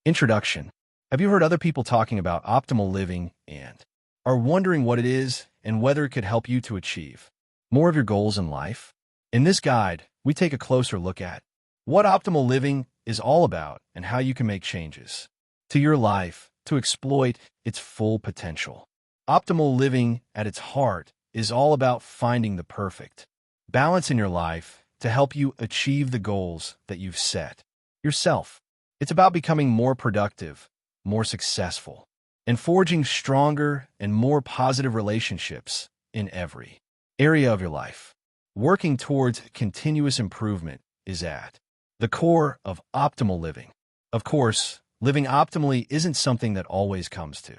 Introduction. Have you heard other people talking about optimal living and are wondering what it is and whether it could help you to achieve more of your goals in life? In this guide, we take a closer look at what optimal living is all about and how you can make changes to your life to exploit its full potential. Optimal living at its heart is all about finding the perfect balance in your life to help you achieve the goals that you've set yourself. It's about becoming more productive, more successful, and forging stronger and more positive relationships in every area of your life. Working towards continuous improvement is at the core of optimal living. Of course, living optimally isn't something that always comes to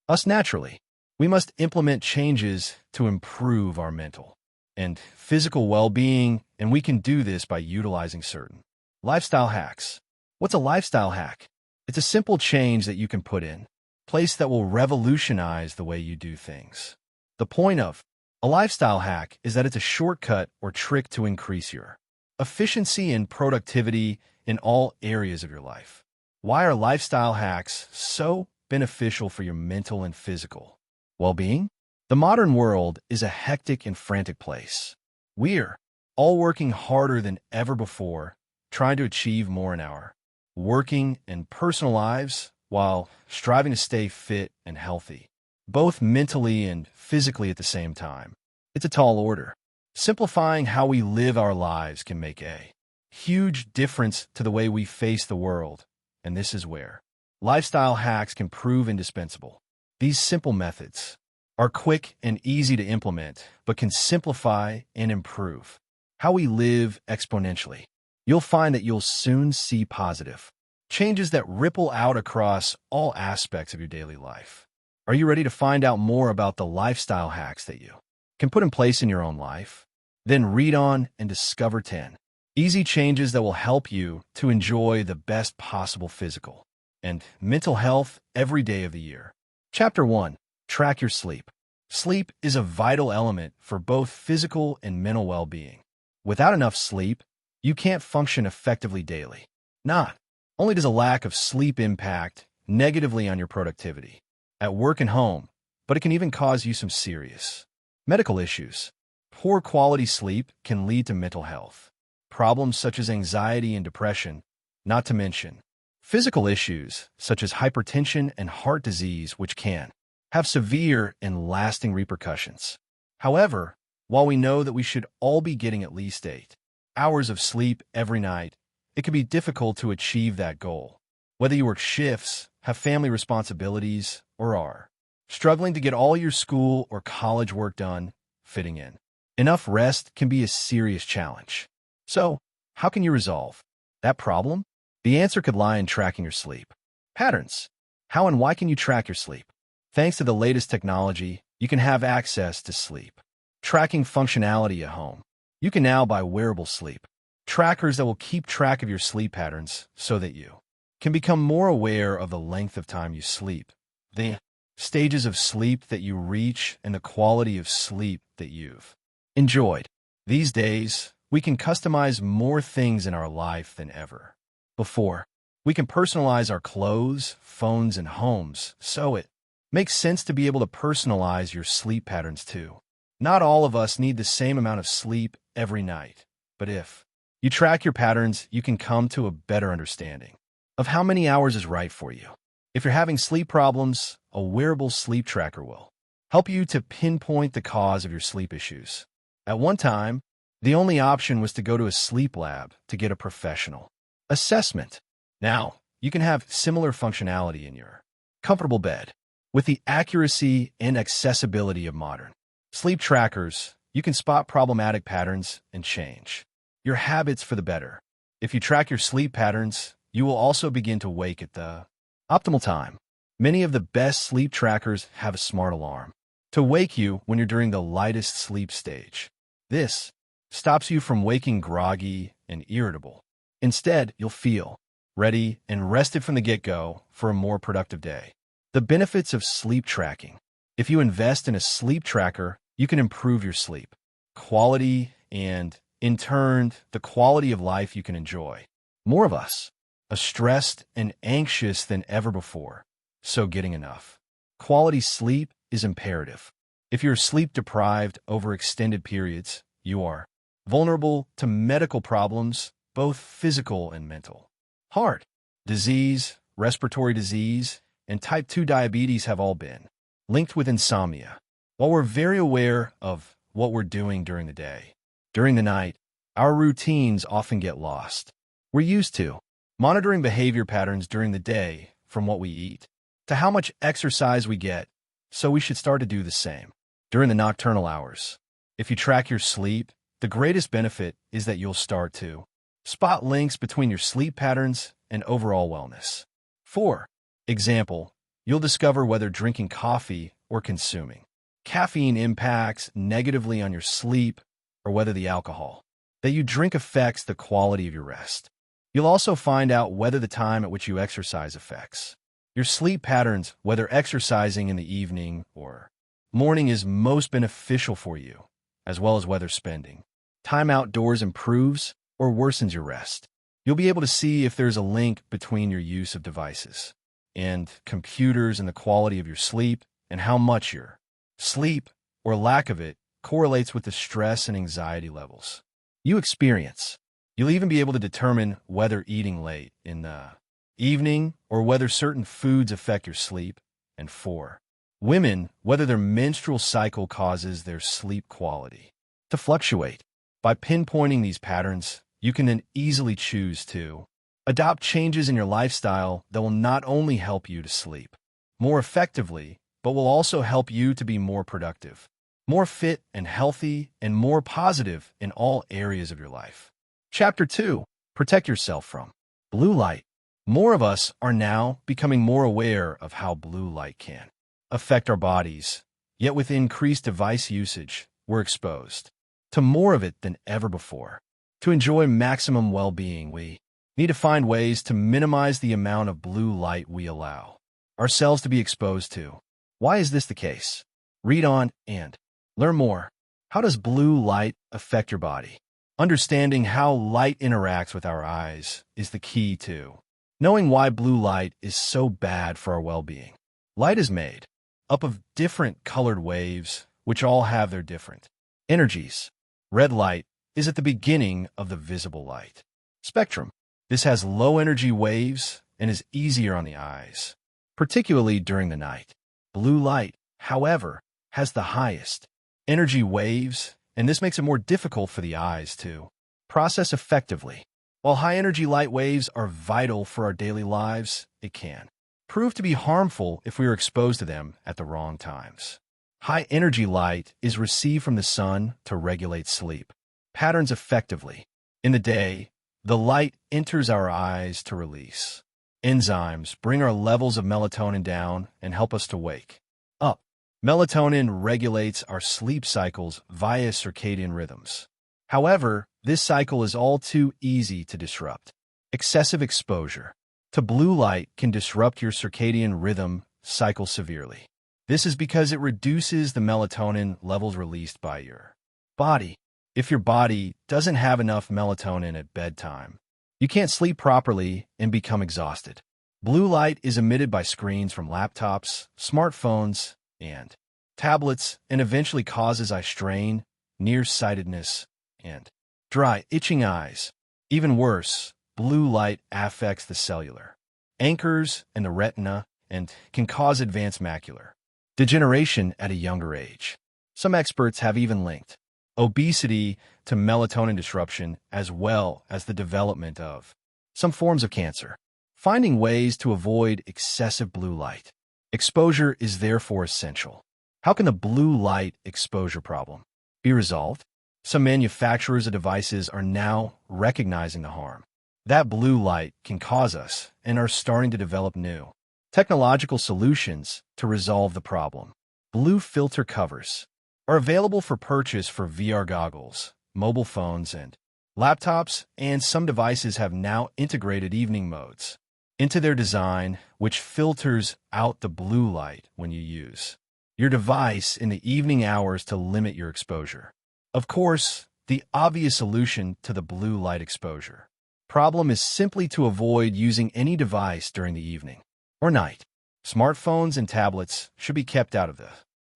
us naturally. We must implement changes to improve our mental and physical well-being, and we can do this by utilizing certain lifestyle hacks. What's a lifestyle hack? It's a simple change that you can put in place that will revolutionize the way you do things. The point of a lifestyle hack is that it's a shortcut or trick to increase your efficiency and productivity in all areas of your life. Why are lifestyle hacks so beneficial for your mental and physical well-being? The modern world is a hectic and frantic place. We're all working harder than ever before, trying to achieve more in our working and personal lives while striving to stay fit and healthy, both mentally and physically at the same time. It's a tall order. Simplifying how we live our lives can make a huge difference to the way we face the world, and this is where lifestyle hacks can prove indispensable. These simple methods are quick and easy to implement, but can simplify and improve how we live exponentially. You'll find that you'll soon see positive changes that ripple out across all aspects of your daily life. Are you ready to find out more about the lifestyle hacks that you can put in place in your own life? Then read on and discover 10 easy changes that will help you to enjoy the best possible physical and mental health every day of the year. Chapter 1. Track your sleep. Sleep is a vital element for both physical and mental well-being. Without enough sleep, you can't function effectively daily. Not only does a lack of sleep impact negatively on your productivity at work and home, but it can even cause you some serious medical issues. Poor quality sleep can lead to mental health problems such as anxiety and depression, not to mention physical issues such as hypertension and heart disease, which can have severe and lasting repercussions. However, while we know that we should all be getting at least 8 hours of sleep every night, it can be difficult to achieve that goal. Whether you work shifts, have family responsibilities, or are struggling to get all your school or college work done, fitting in enough rest can be a serious challenge. So, how can you resolve that problem? The answer could lie in tracking your sleep patterns. How and why can you track your sleep? Thanks to the latest technology, you can have access to sleep tracking functionality at home. You can now buy wearable sleep trackers that will keep track of your sleep patterns so that you can become more aware of the length of time you sleep, the stages of sleep that you reach, and the quality of sleep that you've enjoyed. These days, we can customize more things in our life than ever before. We can personalize our clothes, phones, and homes, so it makes sense to be able to personalize your sleep patterns too. Not all of us need the same amount of sleep every night, but if you track your patterns, you can come to a better understanding of how many hours is right for you. If you're having sleep problems, a wearable sleep tracker will help you to pinpoint the cause of your sleep issues. At one time, the only option was to go to a sleep lab to get a professional assessment. Now, you can have similar functionality in your comfortable bed. With the accuracy and accessibility of modern sleep trackers, you can spot problematic patterns and change your habits for the better. If you track your sleep patterns, you will also begin to wake at the optimal time. Many of the best sleep trackers have a smart alarm to wake you when you're during the lightest sleep stage. This stops you from waking groggy and irritable. Instead, you'll feel ready and rested from the get-go for a more productive day. The benefits of sleep tracking. If you invest in a sleep tracker, you can improve your sleep quality and, in turn, the quality of life you can enjoy. More of us stressed and anxious than ever before. So getting enough quality sleep is imperative. If you're sleep deprived over extended periods, you are vulnerable to medical problems, both physical and mental. Heart disease, respiratory disease, and type 2 diabetes have all been linked with insomnia. While we're very aware of what we're doing during the day, during the night, our routines often get lost. We're used to monitoring behavior patterns during the day, from what we eat to how much exercise we get, so we should start to do the same during the nocturnal hours. If you track your sleep, the greatest benefit is that you'll start to spot links between your sleep patterns and overall wellness. For example, you'll discover whether drinking coffee or consuming caffeine impacts negatively on your sleep, or whether the alcohol that you drink affects the quality of your rest. You'll also find out whether the time at which you exercise affects your sleep patterns, whether exercising in the evening or morning is most beneficial for you, as well as whether spending time outdoors improves or worsens your rest. You'll be able to see if there's a link between your use of devices and computers and the quality of your sleep, and how much your sleep, or lack of it, correlates with the stress and anxiety levels you experience. You'll even be able to determine whether eating late in the evening or whether certain foods affect your sleep. And for women, whether their menstrual cycle causes their sleep quality to fluctuate. By pinpointing these patterns, you can then easily choose to adopt changes in your lifestyle that will not only help you to sleep more effectively, but will also help you to be more productive, more fit and healthy, and more positive in all areas of your life. Chapter 2. Protect yourself from blue light. More of us are now becoming more aware of how blue light can affect our bodies, yet with increased device usage, we're exposed to more of it than ever before. To enjoy maximum well-being, we need to find ways to minimize the amount of blue light we allow ourselves to be exposed to. Why is this the case? Read on and learn more. How does blue light affect your body? Understanding how light interacts with our eyes is the key to knowing why blue light is so bad for our well-being. Light is made up of different colored waves, which all have their different energies. Red light is at the beginning of the visible light spectrum. This has low energy waves and is easier on the eyes, particularly during the night. Blue light, however, has the highest energy waves, and this makes it more difficult for the eyes to process effectively. While high-energy light waves are vital for our daily lives, it can prove to be harmful if we are exposed to them at the wrong times. High-energy light is received from the sun to regulate sleep patterns effectively. In the day, the light enters our eyes to release enzymes, bring our levels of melatonin down, and help us to wake up. Melatonin regulates our sleep cycles via circadian rhythms. However, this cycle is all too easy to disrupt. Excessive exposure to blue light can disrupt your circadian rhythm cycle severely. This is because it reduces the melatonin levels released by your body. If your body doesn't have enough melatonin at bedtime, you can't sleep properly and become exhausted. Blue light is emitted by screens from laptops, smartphones, and tablets, and eventually causes eye strain, nearsightedness, and dry, itching eyes. Even worse, blue light affects the cellular anchors and the retina and can cause advanced macular degeneration at a younger age. Some experts have even linked obesity to melatonin disruption, as well as the development of some forms of cancer. Finding ways to avoid excessive blue light exposure is therefore essential. How can the blue light exposure problem be resolved? Some manufacturers of devices are now recognizing the harm that blue light can cause us and are starting to develop new technological solutions to resolve the problem. Blue filter covers are available for purchase for VR goggles, mobile phones, and laptops, and some devices have now integrated evening modes into their design, which filters out the blue light when you use your device in the evening hours to limit your exposure. Of course, the obvious solution to the blue light exposure Problem is simply to avoid using any device during the evening or night. Smartphones and tablets should be kept out of the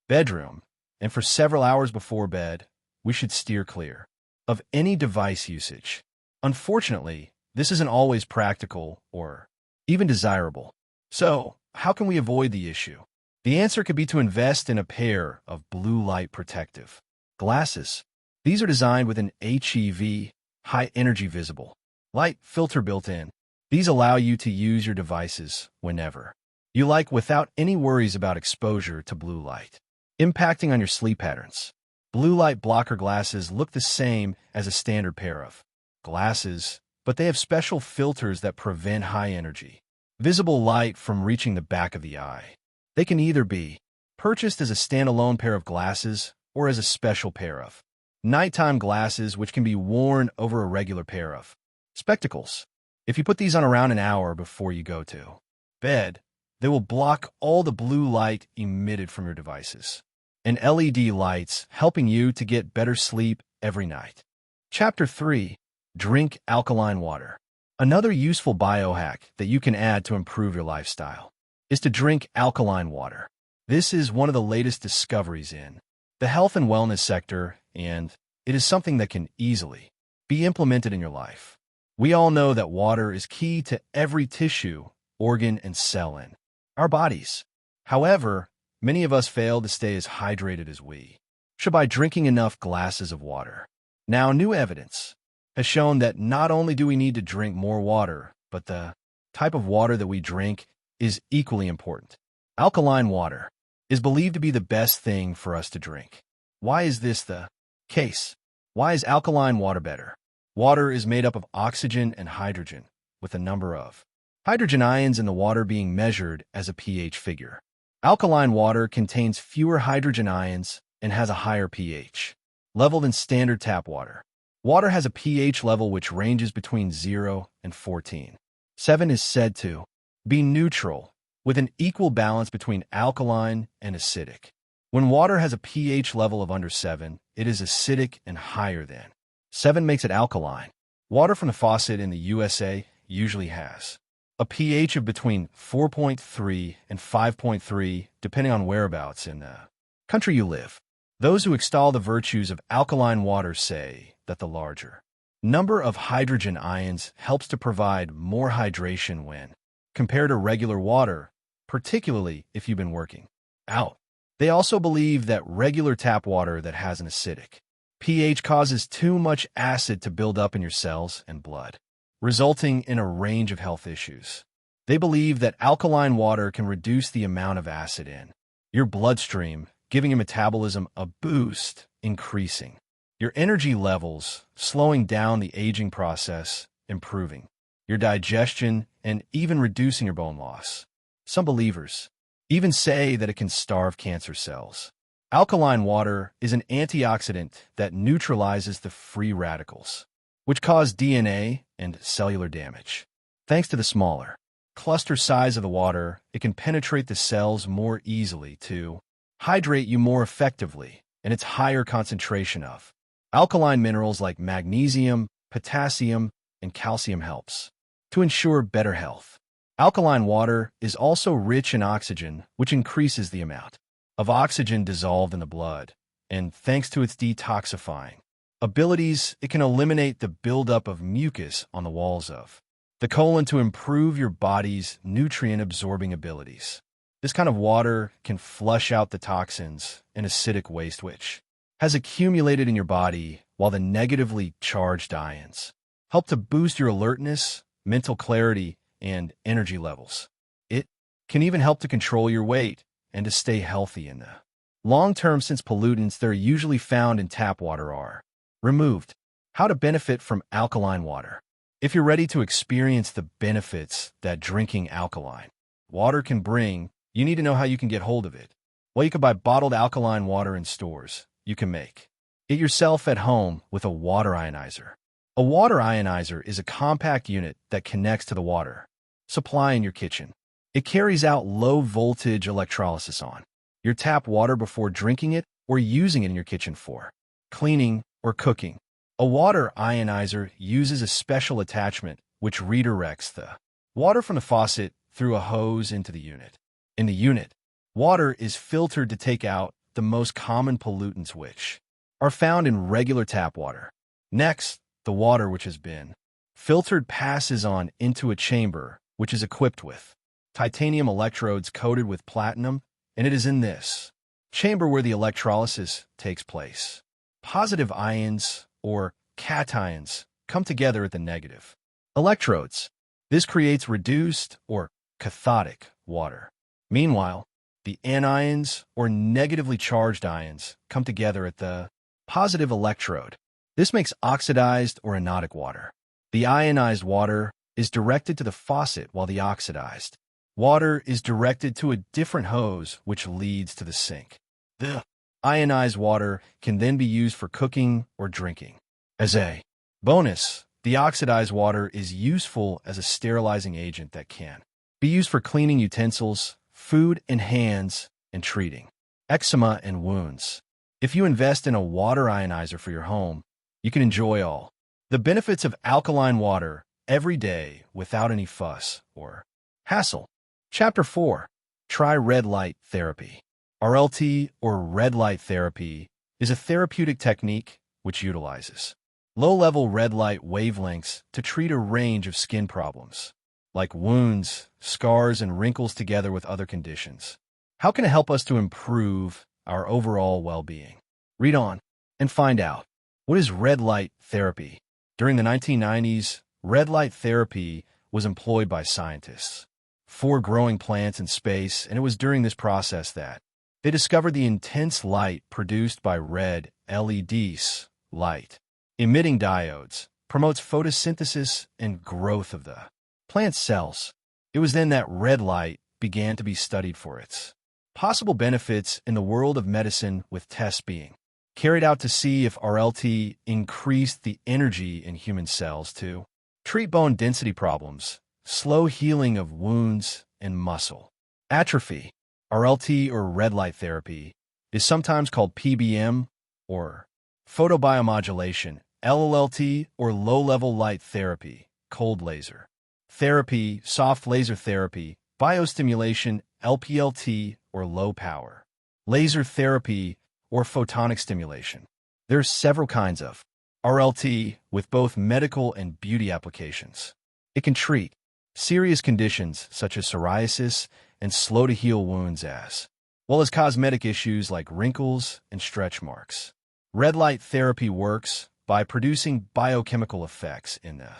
bedroom, and for several hours before bed, we should steer clear of any device usage. Unfortunately, this isn't always practical or even desirable. So, how can we avoid the issue? The answer could be to invest in a pair of blue light protective glasses. These are designed with an HEV, high energy visible light filter built in. These allow you to use your devices whenever you like without any worries about exposure to blue light impacting on your sleep patterns. Blue light blocker glasses look the same as a standard pair of glasses, but they have special filters that prevent high energy visible light from reaching the back of the eye. They can either be purchased as a standalone pair of glasses or as a special pair of nighttime glasses, which can be worn over a regular pair of spectacles. If you put these on around an hour before you go to bed, they will block all the blue light emitted from your devices and LED lights, helping you to get better sleep every night. Chapter 3. Drink alkaline water. Another useful biohack that you can add to improve your lifestyle is to drink alkaline water. This is one of the latest discoveries in the health and wellness sector, and it is something that can easily be implemented in your life. We all know that water is key to every tissue, organ, and cell in our bodies. However, many of us fail to stay as hydrated as we should by drinking enough glasses of water. Now, new evidence has shown that not only do we need to drink more water, but the type of water that we drink is equally important. Alkaline water is believed to be the best thing for us to drink. Why is this the case? Why is alkaline water better? Water is made up of oxygen and hydrogen, with a number of hydrogen ions in the water being measured as a pH figure. Alkaline water contains fewer hydrogen ions and has a higher pH level than standard tap water. Water has a pH level which ranges between 0 and 14. 7 is said to be neutral, with an equal balance between alkaline and acidic. When water has a pH level of under 7, it is acidic, and higher than 7 makes it alkaline. Water from the faucet in the USA usually has a pH of between 4.3 and 5.3, depending on whereabouts in the country you live. Those who extol the virtues of alkaline water say that the larger number of hydrogen ions helps to provide more hydration when compared to regular water, particularly if you've been working out. They also believe that regular tap water that has an acidic pH causes too much acid to build up in your cells and blood, resulting in a range of health issues. They believe that alkaline water can reduce the amount of acid in your bloodstream, giving your metabolism a boost, increasing your energy levels, slowing down the aging process, improving your digestion, and even reducing your bone loss. Some believers even say that it can starve cancer cells. Alkaline water is an antioxidant that neutralizes the free radicals, which cause DNA and cellular damage. Thanks to the smaller cluster size of the water, it can penetrate the cells more easily to hydrate you more effectively, and its higher concentration of alkaline minerals like magnesium, potassium, and calcium helps to ensure better health. Alkaline water is also rich in oxygen, which increases the amount of oxygen dissolved in the blood, and thanks to its detoxifying abilities, it can eliminate the buildup of mucus on the walls of the colon to improve your body's nutrient-absorbing abilities. This kind of water can flush out the toxins and acidic waste which has accumulated in your body, while the negatively charged ions help to boost your alertness, mental clarity, and energy levels. It can even help to control your weight and to stay healthy in the long term, since pollutants that are usually found in tap water are removed. How to benefit from alkaline water. If you're ready to experience the benefits that drinking alkaline water can bring, you need to know how you can get hold of it. Well, you can buy bottled alkaline water in stores. You can make it yourself at home with a water ionizer. A water ionizer is a compact unit that connects to the water supply in your kitchen. It carries out low-voltage electrolysis on your tap water before drinking it or using it in your kitchen for cleaning or cooking. A water ionizer uses a special attachment which redirects the water from the faucet through a hose into the unit. In the unit, water is filtered to take out the most common pollutants which are found in regular tap water. Next, the water which has been filtered passes on into a chamber which is equipped with titanium electrodes coated with platinum, and it is in this chamber where the electrolysis takes place. Positive ions, or cations, come together at the negative electrodes. This creates reduced, or cathodic, water. Meanwhile, the anions, or negatively charged ions, come together at the positive electrode. This makes oxidized or anodic water. The ionized water is directed to the faucet while the oxidized water is directed to a different hose which leads to the sink. The ionized water can then be used for cooking or drinking. As a bonus, the oxidized water is useful as a sterilizing agent that can be used for cleaning utensils, food and hands, and treating eczema and wounds. If you invest in a water ionizer for your home, you can enjoy all the benefits of alkaline water every day without any fuss or hassle. Chapter 4. Try red light therapy. RLT, or red light therapy, is a therapeutic technique which utilizes low-level red light wavelengths to treat a range of skin problems, like wounds, scars, and wrinkles together with other conditions. How can it help us to improve our overall well-being? Read on and find out. What is red light therapy? During the 1990s, red light therapy was employed by scientists for growing plants in space, and it was during this process that they discovered the intense light produced by red LEDs, light emitting diodes, promotes photosynthesis and growth of the plant cells. It was then that red light began to be studied for its possible benefits in the world of medicine, with tests being carried out to see if RLT increased the energy in human cells to treat bone density problems, slow healing of wounds, and muscle atrophy. RLT, or red light therapy, is sometimes called PBM, or photobiomodulation, LLT, or low-level light therapy, cold laser therapy, soft laser therapy, biostimulation, LPLT, or low power laser therapy, or photonic stimulation. There are several kinds of RLT with both medical and beauty applications. It can treat serious conditions such as psoriasis and slow-to-heal wounds, as well as cosmetic issues like wrinkles and stretch marks. Red light therapy works by producing biochemical effects in the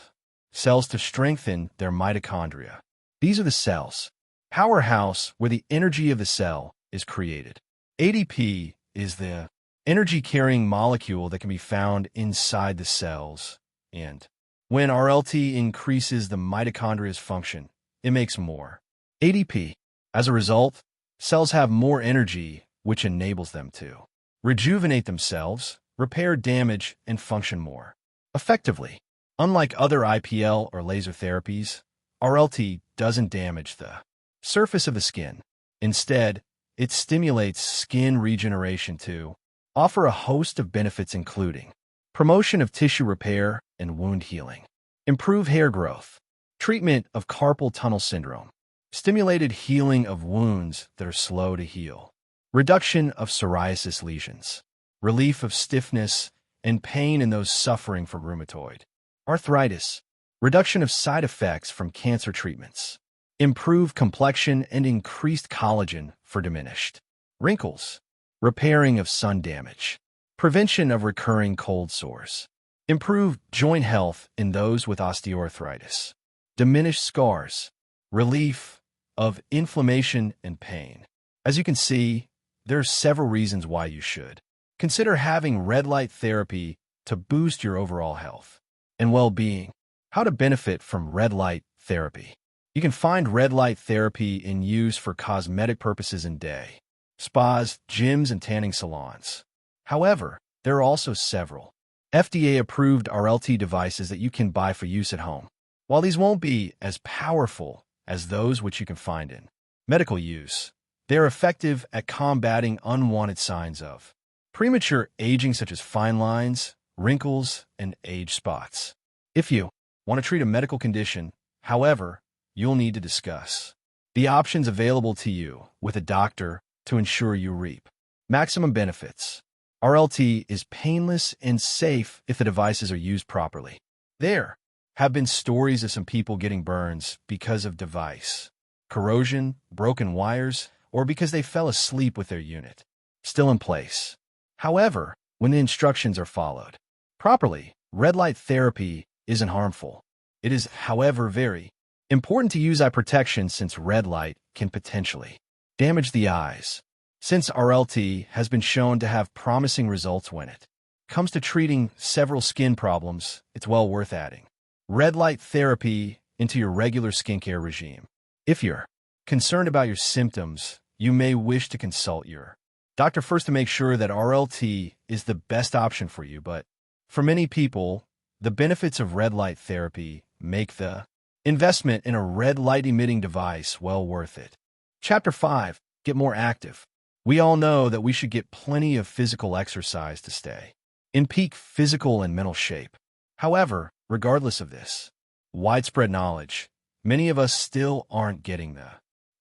cells to strengthen their mitochondria. These are the cell's powerhouse where the energy of the cell is created. ADP is the energy-carrying molecule that can be found inside the cells, and when RLT increases the mitochondria's function, it makes more ADP. As a result, cells have more energy, which enables them to rejuvenate themselves, repair damage, and function more effectively. Unlike other IPL or laser therapies, RLT doesn't damage the surface of the skin. Instead, it stimulates skin regeneration to offer a host of benefits, including promotion of tissue repair and wound healing, improve hair growth, treatment of carpal tunnel syndrome, stimulated healing of wounds that are slow to heal, reduction of psoriasis lesions, relief of stiffness and pain in those suffering from rheumatoid arthritis, reduction of side effects from cancer treatments, improved complexion and increased collagen for diminished wrinkles, repairing of sun damage, prevention of recurring cold sores, improved joint health in those with osteoarthritis, diminished scars, relief of inflammation and pain. As you can see, there are several reasons why you should consider having red light therapy to boost your overall health and well-being. How to benefit from red light therapy. You can find red light therapy in use for cosmetic purposes in day spas, gyms, and tanning salons. However, there are also several FDA-approved RLT devices that you can buy for use at home. While these won't be as powerful as those which you can find in medical use, they are effective at combating unwanted signs of premature aging such as fine lines, wrinkles, and age spots. If you want to treat a medical condition. However, you'll need to discuss the options available to you with a doctor to ensure you reap maximum benefits. RLT is painless and safe if the devices are used properly. There have been stories of some people getting burns because of device corrosion, broken wires, or because they fell asleep with their unit still in place. However, when the instructions are followed properly, red light therapy isn't harmful. It is, however, very important to use eye protection since red light can potentially damage the eyes. Since RLT has been shown to have promising results when it comes to treating several skin problems, it's well worth adding red light therapy into your regular skincare regime. If you're concerned about your symptoms, you may wish to consult your doctor first to make sure that RLT is the best option for you. But for many people, the benefits of red light therapy make the investment in a red light emitting device well worth it. Chapter 5. Get more active. We all know that we should get plenty of physical exercise to stay in peak physical and mental shape. However, regardless of this widespread knowledge, many of us still aren't getting the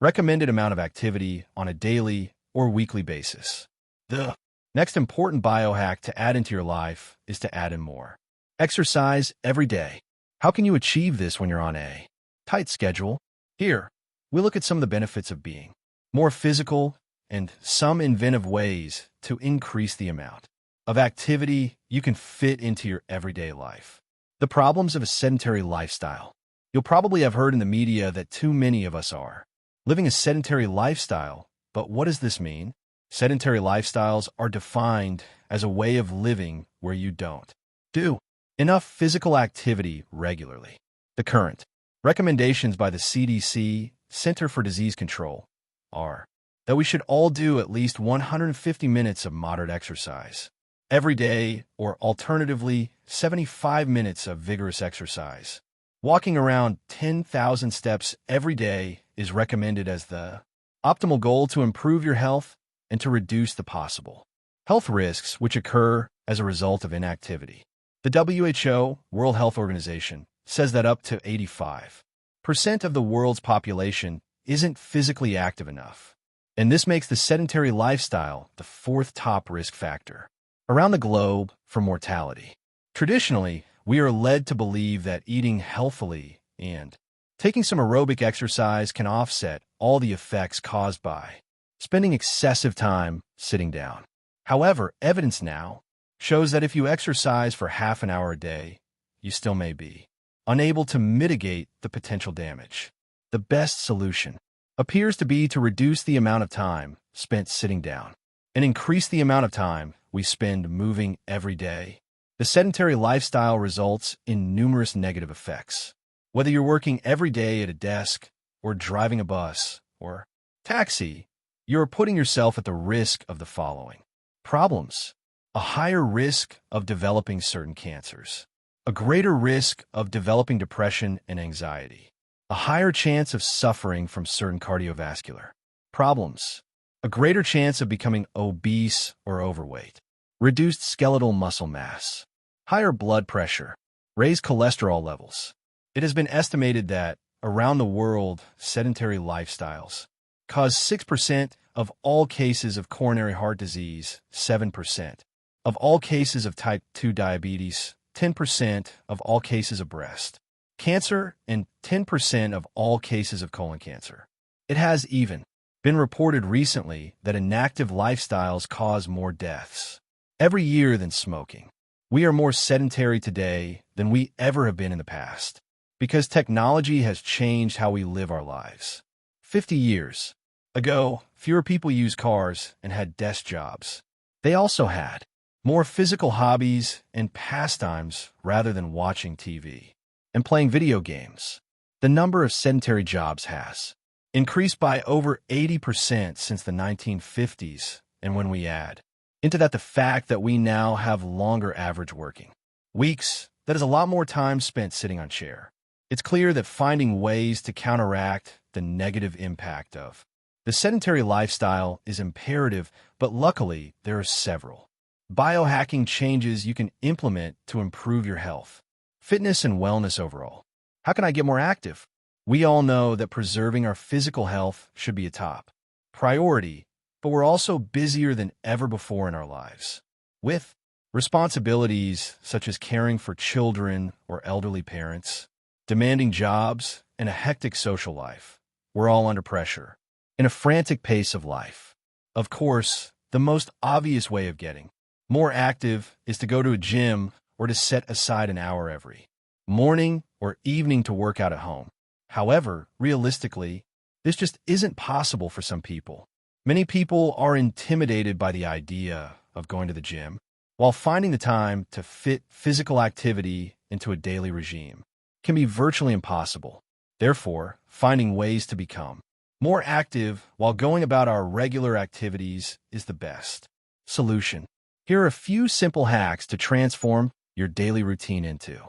recommended amount of activity on a daily or weekly basis. The next important biohack to add into your life is to add in more exercise every day. How can you achieve this when you're on a tight schedule? Here, we look at some of the benefits of being more physical and some inventive ways to increase the amount of activity you can fit into your everyday life. The problems of a sedentary lifestyle. You'll probably have heard in the media that too many of us are living a sedentary lifestyle, but what does this mean? Sedentary lifestyles are defined as a way of living where you don't do enough physical activity regularly. The current recommendations by the CDC, Center for Disease Control, are that we should all do at least 150 minutes of moderate exercise every day, or alternatively, 75 minutes of vigorous exercise. Walking around 10,000 steps every day is recommended as the optimal goal to improve your health and to reduce the possible health risks which occur as a result of inactivity. The WHO, World Health Organization, says that up to 85% of the world's population isn't physically active enough, and this makes the sedentary lifestyle the fourth top risk factor around the globe for mortality. Traditionally, we are led to believe that eating healthily and taking some aerobic exercise can offset all the effects caused by spending excessive time sitting down. However, evidence now shows that if you exercise for half an hour a day, you still may be unable to mitigate the potential damage. The best solution appears to be to reduce the amount of time spent sitting down and increase the amount of time we spend moving every day. The sedentary lifestyle results in numerous negative effects. Whether you're working every day at a desk or driving a bus or taxi, you're putting yourself at the risk of the following problems: a higher risk of developing certain cancers, a greater risk of developing depression and anxiety, a higher chance of suffering from certain cardiovascular problems, a greater chance of becoming obese or overweight, reduced skeletal muscle mass, higher blood pressure, raised cholesterol levels. It has been estimated that around the world, sedentary lifestyles cause 6% of all cases of coronary heart disease, 7% of all cases of type 2 diabetes, 10% of all cases of breast cancer, and 10% of all cases of colon cancer. It has even been reported recently that inactive lifestyles cause more deaths every year than smoking. We are more sedentary today than we ever have been in the past because technology has changed how we live our lives. 50 years ago, fewer people used cars and had desk jobs. They also had more physical hobbies and pastimes rather than watching TV and playing video games. The number of sedentary jobs has increased by over 80% since the 1950s, and when we add into that the fact that we now have longer average working weeks, that is a lot more time spent sitting on chair. It's clear that finding ways to counteract the negative impact of the sedentary lifestyle is imperative, but luckily there are several biohacking changes you can implement to improve your health. fitness and wellness overall. How can I get more active? We all know that preserving our physical health should be a top priority, but we're also busier than ever before in our lives. With responsibilities such as caring for children or elderly parents, demanding jobs, and a hectic social life, we're all under pressure. In a frantic pace of life. Of course, the most obvious way of getting more active is to go to a gym or to set aside an hour every morning or evening to work out at home. However, realistically, this just isn't possible for some people. Many people are intimidated by the idea of going to the gym, while finding the time to fit physical activity into a daily regime can be virtually impossible. Therefore, finding ways to become more active while going about our regular activities is the best solution. Here are a few simple hacks to transform your daily routine into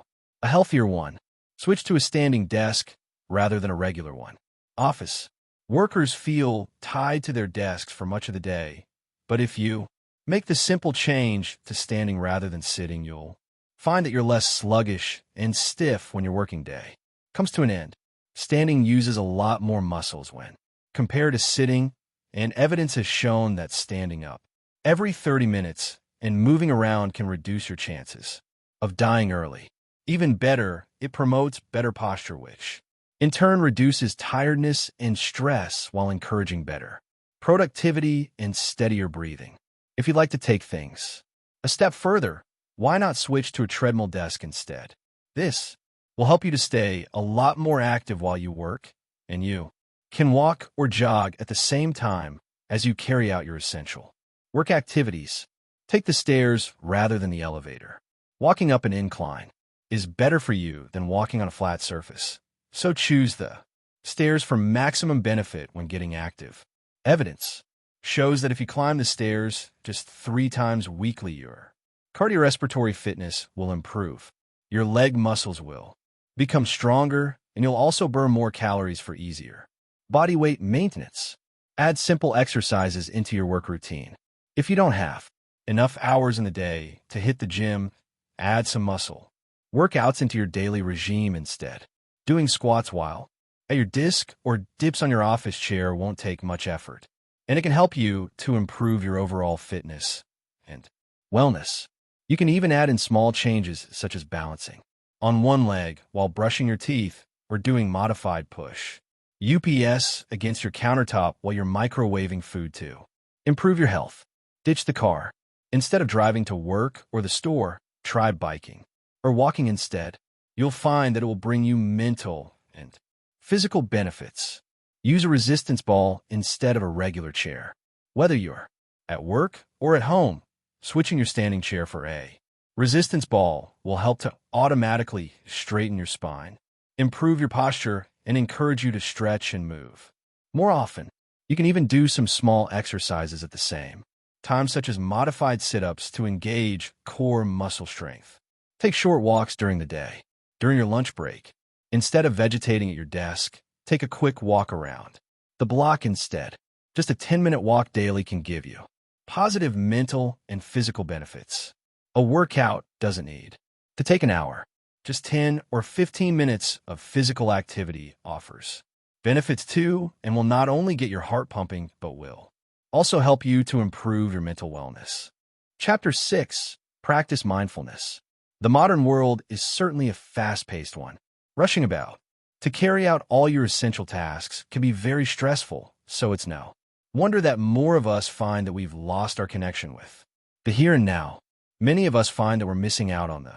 a healthier one. Switch to a standing desk rather than a regular one. Office workers feel tied to their desks for much of the day, but if you make the simple change to standing rather than sitting, you'll find that you're less sluggish and stiff when your working day comes to an end. Standing uses a lot more muscles when compared to sitting, and evidence has shown that standing up every 30 minutes and moving around can reduce your chances of dying early. Even better, it promotes better posture, which in turn reduces tiredness and stress while encouraging better productivity and steadier breathing. If you'd like to take things a step further, why not switch to a treadmill desk instead? This will help you to stay a lot more active while you work, and you can walk or jog at the same time as you carry out your essential work activities. Take the stairs rather than the elevator. Walking up an incline is better for you than walking on a flat surface, so choose the stairs for maximum benefit when getting active. Evidence shows that if you climb the stairs just 3 times weekly, your cardiorespiratory fitness will improve. Your leg muscles will become stronger, and you'll also burn more calories for easier body weight maintenance. Add simple exercises into your work routine. If you don't have enough hours in the day to hit the gym, add some muscle workouts into your daily regime instead. Doing squats while at your desk or dips on your office chair won't take much effort, and it can help you to improve your overall fitness and wellness. You can even add in small changes such as balancing on one leg while brushing your teeth or doing modified push-ups against your countertop while you're microwaving food to improve your health. Ditch the car. Instead of driving to work or the store, try biking or walking instead. You'll find that it will bring you mental and physical benefits. Use a resistance ball instead of a regular chair. Whether you're at work or at home, switching your standing chair for a resistance ball will help to automatically straighten your spine, improve your posture, and encourage you to stretch and move more often. You can even do some small exercises at the same time, such as modified sit-ups to engage core muscle strength. Take short walks during the day. During your lunch break, instead of vegetating at your desk, take a quick walk around the block instead. Just a 10-minute walk daily can give you positive mental and physical benefits. A workout doesn't need to take an hour. Just 10 or 15 minutes of physical activity offers benefits too, and will not only get your heart pumping, but will also help you to improve your mental wellness. Chapter 6. Practice mindfulness. The modern world is certainly a fast-paced one. Rushing about to carry out all your essential tasks can be very stressful, so it's no wonder that more of us find that we've lost our connection with the here and now. Many of us find that we're missing out on the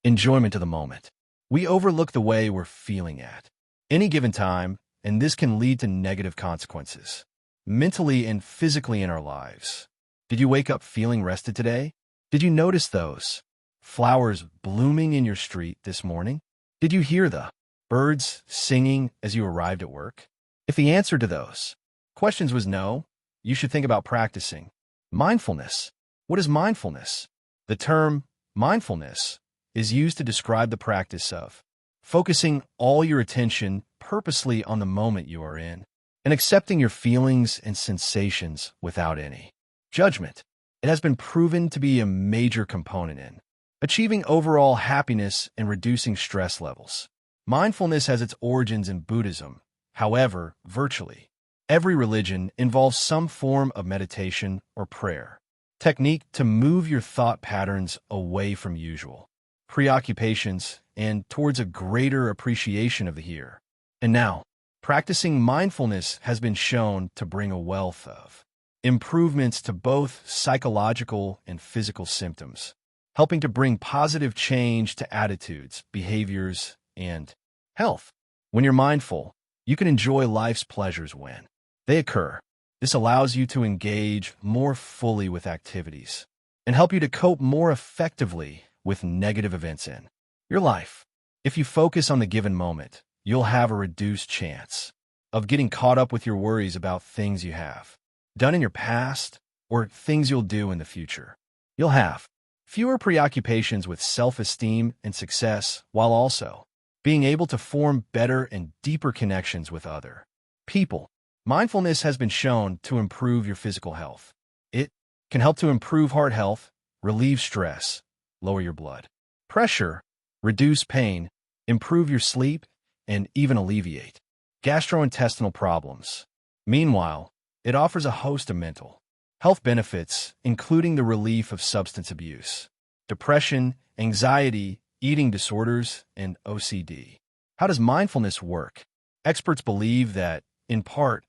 enjoyment of the moment. We overlook the way we're feeling at any given time, and this can lead to negative consequences, mentally and physically in our lives. Did you wake up feeling rested today? Did you notice those flowers blooming in your street this morning? Did you hear the birds singing as you arrived at work? If the answer to those questions was no, you should think about practicing mindfulness. What is mindfulness? The term mindfulness is used to describe the practice of focusing all your attention purposely on the moment you are in and accepting your feelings and sensations without any judgment. It has been proven to be a major component in achieving overall happiness and reducing stress levels. Mindfulness has its origins in Buddhism. However, virtually every religion involves some form of meditation or prayer technique to move your thought patterns away from usual preoccupations and towards a greater appreciation of the here and now. Practicing mindfulness has been shown to bring a wealth of improvements to both psychological and physical symptoms, helping to bring positive change to attitudes, behaviors, and health. When you're mindful, you can enjoy life's pleasures when they occur. This allows you to engage more fully with activities and help you to cope more effectively with negative events in your life. If you focus on the given moment, you'll have a reduced chance of getting caught up with your worries about things you have done in your past or things you'll do in the future. You'll have fewer preoccupations with self-esteem and success, while also being able to form better and deeper connections with other people. Mindfulness has been shown to improve your physical health. It can help to improve heart health, relieve stress, lower your blood pressure, reduce pain, improve your sleep, and even alleviate gastrointestinal problems. Meanwhile, it offers a host of mental health benefits, including the relief of substance abuse, depression, anxiety, eating disorders, and OCD. How does mindfulness work? Experts believe that, in part,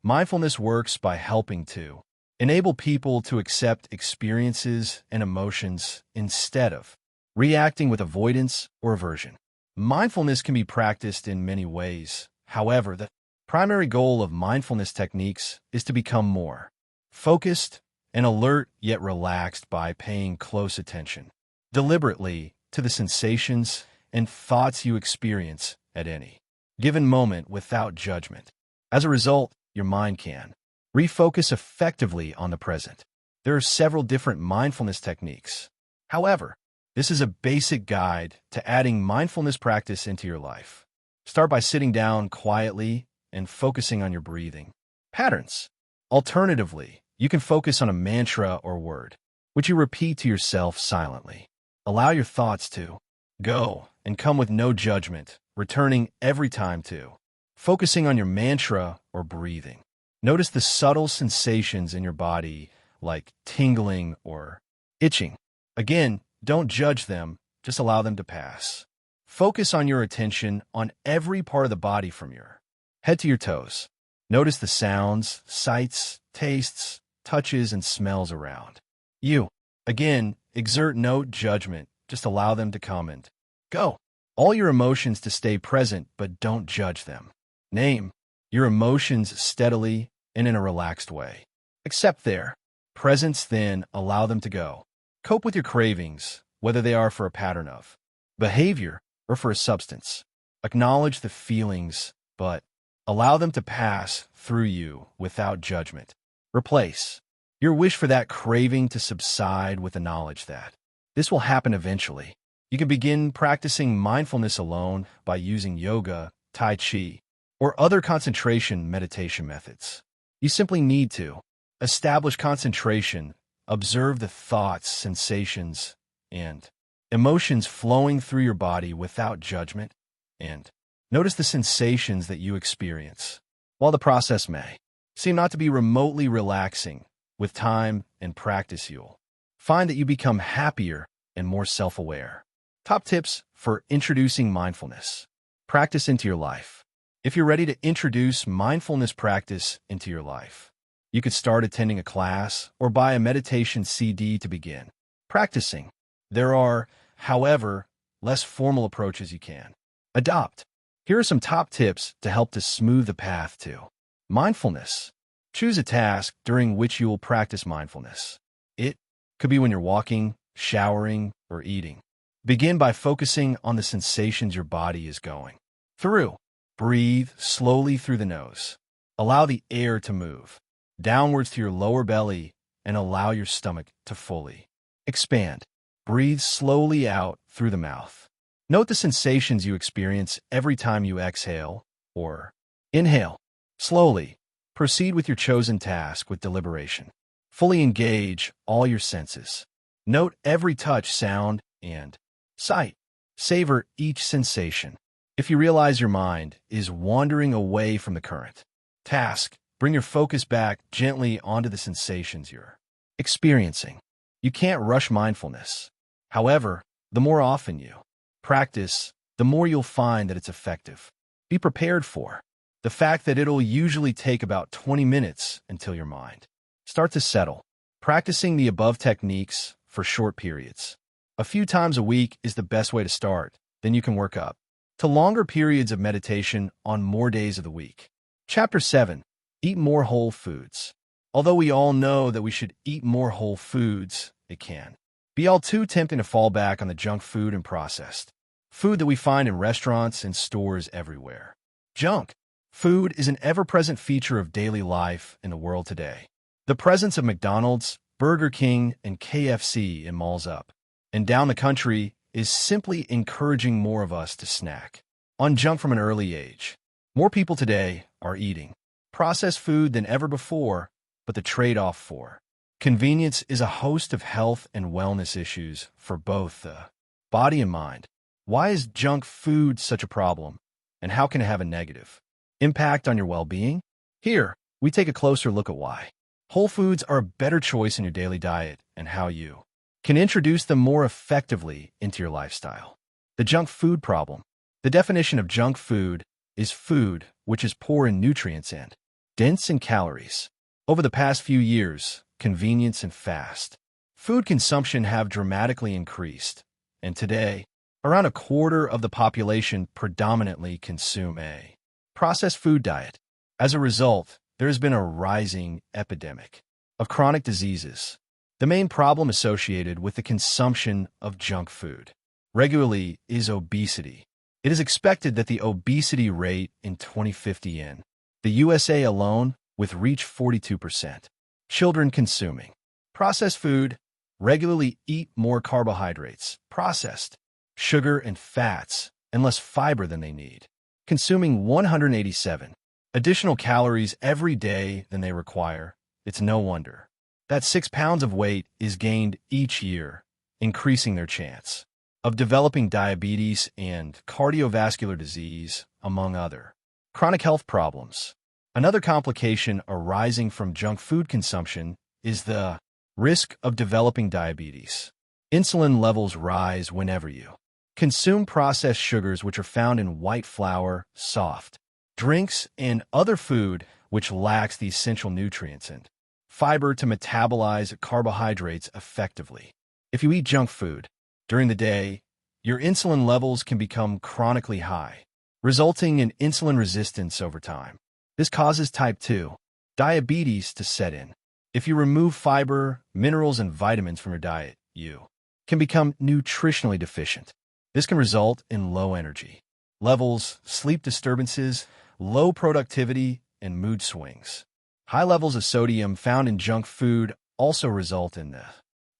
mindfulness works by helping to enable people to accept experiences and emotions instead of reacting with avoidance or aversion. Mindfulness can be practiced in many ways. However, the primary goal of mindfulness techniques is to become more focused and alert yet relaxed by paying close attention deliberately to the sensations and thoughts you experience at any given moment without judgment. As a result, your mind can refocus effectively on the present. There are several different mindfulness techniques. However, this is a basic guide to adding mindfulness practice into your life. Start by sitting down quietly and focusing on your breathing patterns. Alternatively, you can focus on a mantra or word, which you repeat to yourself silently. Allow your thoughts to go and come with no judgment, returning every time to focusing on your mantra or breathing. Notice the subtle sensations in your body, like tingling or itching. Again, don't judge them, just allow them to pass. Focus on your attention on every part of the body from your head to your toes. Notice the sounds, sights, tastes, touches, and smells around you. Again, exert no judgment, just allow them to come and go. All your emotions to stay present, but don't judge them. Name your emotions steadily and in a relaxed way. Accept their presence, then allow them to go. Cope with your cravings, whether they are for a pattern of behavior or for a substance. Acknowledge the feelings, but allow them to pass through you without judgment. Replace your wish for that craving to subside with the knowledge that this will happen eventually. You can begin practicing mindfulness alone by using yoga, tai chi, or other concentration meditation methods. You simply need to establish concentration, observe the thoughts, sensations, and emotions flowing through your body without judgment, and notice the sensations that you experience. While the process may seem not to be remotely relaxing, with time and practice you'll find that you become happier and more self-aware. Top tips for introducing mindfulness practice into your life. If you're ready to introduce mindfulness practice into your life, you could start attending a class or buy a meditation CD to begin practicing. There are, however, less formal approaches you can adopt. Here are some top tips to help to smooth the path to mindfulness. Choose a task during which you will practice mindfulness. It could be when you're walking, showering, or eating. Begin by focusing on the sensations your body is going through. Breathe slowly through the nose. Allow the air to move downwards to your lower belly and allow your stomach to fully expand. Breathe slowly out through the mouth. Note the sensations you experience every time you exhale or inhale. Slowly, proceed with your chosen task with deliberation. Fully engage all your senses. Note every touch, sound, and sight. Savor each sensation. If you realize your mind is wandering away from the current task, bring your focus back gently onto the sensations you're experiencing. You can't rush mindfulness. However, the more often you practice, the more you'll find that it's effective. Be prepared for the fact that it'll usually take about 20 minutes until your mind starts to settle. Practicing the above techniques for short periods, a few times a week, is the best way to start. Then you can work up to longer periods of meditation on more days of the week. Chapter 7. Eat more whole foods. Although we all know that we should eat more whole foods, it can be all too tempting to fall back on the junk food and processed food that we find in restaurants and stores everywhere. Junk food is an ever-present feature of daily life in the world today. The presence of McDonald's, Burger King, and KFC in malls up and down the country is simply encouraging more of us to snack on junk from an early age. More people today are eating processed food than ever before, but the trade-off for convenience is a host of health and wellness issues for both the body and mind. Why is junk food such a problem, and how can it have a negative impact on your well-being? Here, we take a closer look at why whole foods are a better choice in your daily diet and how you can introduce them more effectively into your lifestyle. The junk food problem. The definition of junk food is food which is poor in nutrients and dense in calories. Over the past few years, convenience and fast food consumption have dramatically increased, and today, around a quarter of the population predominantly consume a processed food diet. As a result, there has been a rising epidemic of chronic diseases. The main problem associated with the consumption of junk food regularly is obesity. It is expected that the obesity rate in 2050 in the USA alone would reach 42%. Children consuming processed food regularly eat more carbohydrates, processed sugar and fats, and less fiber than they need, consuming 187 additional calories every day than they require. It's no wonder that 6 pounds of weight is gained each year, increasing their chance of developing diabetes and cardiovascular disease, among other chronic health problems. Another complication arising from junk food consumption is the risk of developing diabetes. Insulin levels rise whenever you consume processed sugars, which are found in white flour, soft drinks, and other food which lacks the essential nutrients and fiber to metabolize carbohydrates effectively. If you eat junk food during the day, your insulin levels can become chronically high, resulting in insulin resistance over time. This causes type 2 diabetes to set in. If you remove fiber, minerals, and vitamins from your diet, you can become nutritionally deficient. This can result in low energy levels, sleep disturbances, low productivity, and mood swings. High levels of sodium found in junk food also result in the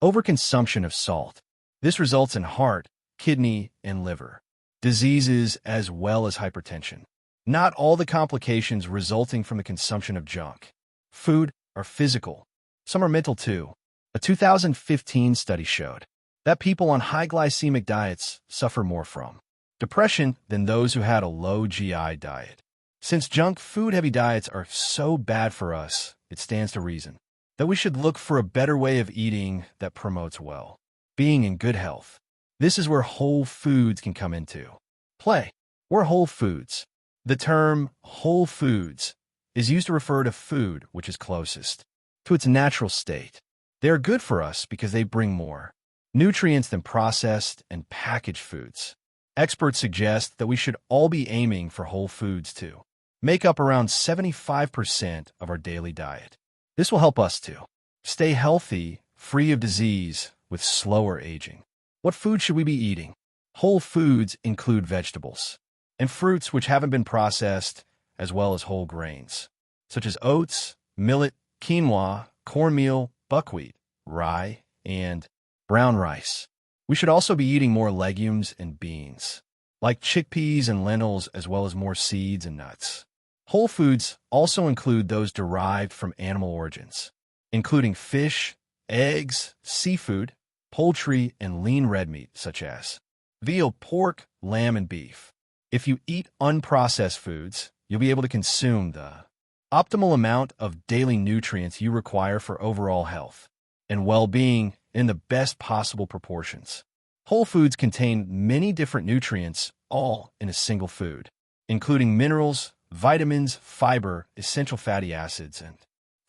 overconsumption of salt. This results in heart, kidney, and liver diseases as well as hypertension. Not all the complications resulting from the consumption of junk food are physical. Some are mental too. A 2015 study showed that people on high glycemic diets suffer more from depression than those who had a low GI diet. Since junk food-heavy diets are so bad for us, it stands to reason that we should look for a better way of eating that promotes well-being and good health. This is where whole foods can come into play. We're whole foods. The term whole foods is used to refer to food which is closest to its natural state. They are good for us because they bring more nutrients than processed and packaged foods. Experts suggest that we should all be aiming for whole foods to make up around 75% of our daily diet. This will help us to stay healthy, free of disease, with slower aging. What food should we be eating? Whole foods include vegetables and fruits which haven't been processed, as well as whole grains, such as oats, millet, quinoa, cornmeal, buckwheat, rye, and brown rice. We should also be eating more legumes and beans, like chickpeas and lentils, as well as more seeds and nuts. Whole foods also include those derived from animal origins, including fish, eggs, seafood, poultry, and lean red meat, such as veal, pork, lamb, and beef. If you eat unprocessed foods, you'll be able to consume the optimal amount of daily nutrients you require for overall health and well-being in the best possible proportions. Whole foods contain many different nutrients, all in a single food, including minerals, vitamins, fiber, essential fatty acids, and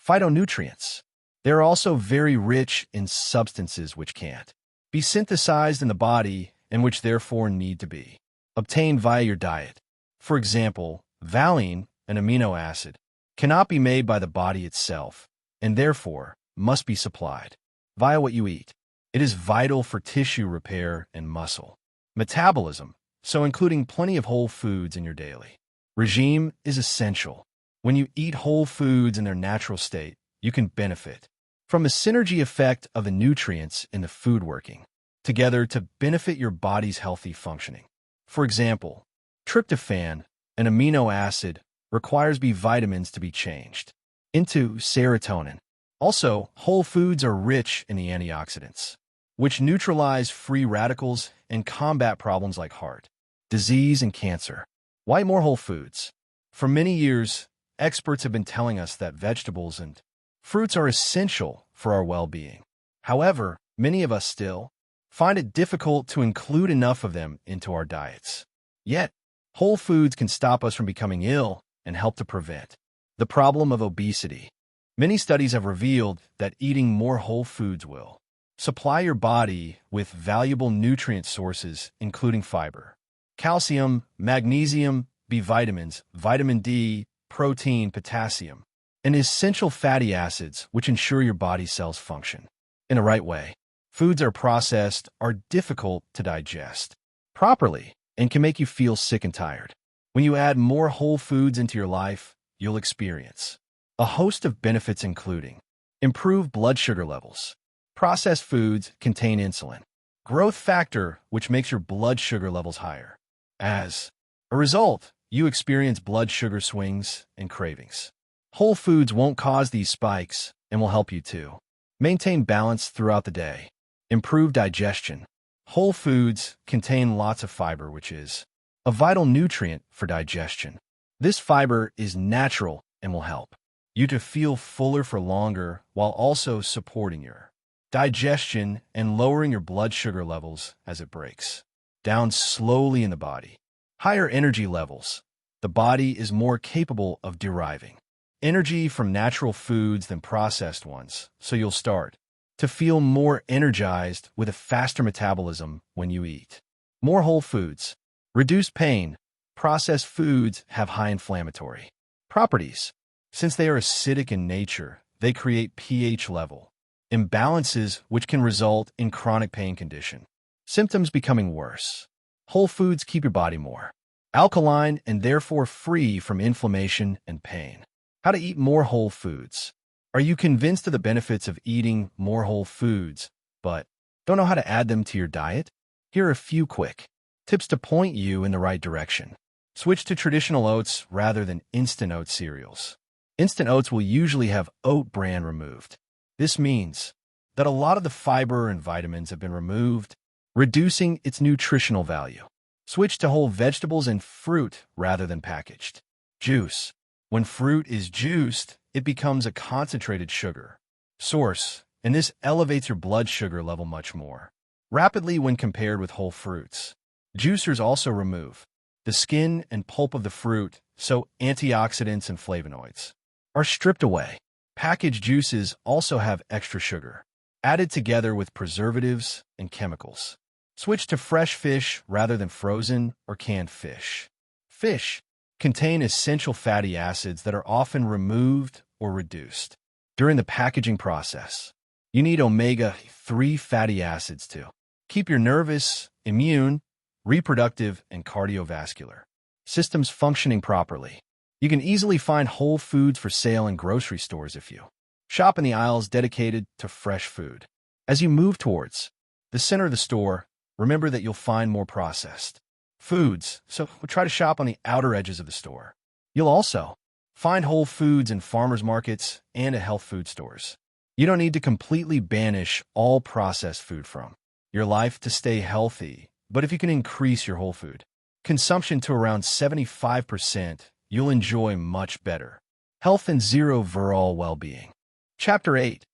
phytonutrients. They are also very rich in substances which can't be synthesized in the body and which therefore need to be obtained via your diet. For example, valine, an amino acid, cannot be made by the body itself and therefore must be supplied via what you eat. It is vital for tissue repair and muscle metabolism, so including plenty of whole foods in your daily regime is essential. When you eat whole foods in their natural state, you can benefit from the synergy effect of the nutrients in the food working together to benefit your body's healthy functioning. For example, tryptophan, an amino acid, requires B vitamins to be changed into serotonin. Also, whole foods are rich in the antioxidants, which neutralize free radicals and combat problems like heart disease and cancer. Why eat more whole foods? For many years, experts have been telling us that vegetables and fruits are essential for our well-being. However, many of us still find it difficult to include enough of them into our diets. Yet, whole foods can stop us from becoming ill and help to prevent the problem of obesity. Many studies have revealed that eating more whole foods will supply your body with valuable nutrient sources, including fiber, calcium, magnesium, B vitamins, vitamin D, protein, potassium, and essential fatty acids, which ensure your body cells function in the right way. Foods that are processed are difficult to digest properly and can make you feel sick and tired. When you add more whole foods into your life, you'll experience a host of benefits including improved blood sugar levels. Processed foods contain insulin, growth factor, which makes your blood sugar levels higher. As a result, you experience blood sugar swings and cravings. Whole foods won't cause these spikes and will help you to maintain balance throughout the day. Improve digestion. Whole foods contain lots of fiber, which is a vital nutrient for digestion. This fiber is natural and will help you to feel fuller for longer while also supporting your digestion and lowering your blood sugar levels as it breaks down slowly in the body. Higher energy levels. The body is more capable of deriving energy from natural foods than processed ones, so you'll start to feel more energized with a faster metabolism when you eat more whole foods. Reduce pain. Processed foods have high inflammatory properties. Since they are acidic in nature, they create pH level imbalances which can result in chronic pain condition. Symptoms becoming worse. Whole foods keep your body more alkaline and therefore free from inflammation and pain. How to eat more whole foods. Are you convinced of the benefits of eating more whole foods, but don't know how to add them to your diet? Here are a few quick tips to point you in the right direction. Switch to traditional oats rather than instant oat cereals. Instant oats will usually have oat bran removed. This means that a lot of the fiber and vitamins have been removed, reducing its nutritional value. Switch to whole vegetables and fruit rather than packaged juice. When fruit is juiced, it becomes a concentrated sugar source, and this elevates your blood sugar level much more rapidly when compared with whole fruits. Juicers also remove the skin and pulp of the fruit, so antioxidants and flavonoids are stripped away. Packaged juices also have extra sugar added together with preservatives and chemicals. Switch to fresh fish rather than frozen or canned fish. Fish contain essential fatty acids that are often removed or reduced during the packaging process. You need omega-3 fatty acids to keep your nervous, immune, reproductive, and cardiovascular systems functioning properly. You can easily find whole foods for sale in grocery stores if you shop in the aisles dedicated to fresh food. As you move towards the center of the store, remember that you'll find more processed foods, so try to shop on the outer edges of the store. You'll also find whole foods in farmers markets and at health food stores. You don't need to completely banish all processed food from your life to stay healthy, but if you can increase your whole food consumption to around 75%, you'll enjoy much better health and zero overall well-being. Chapter 8.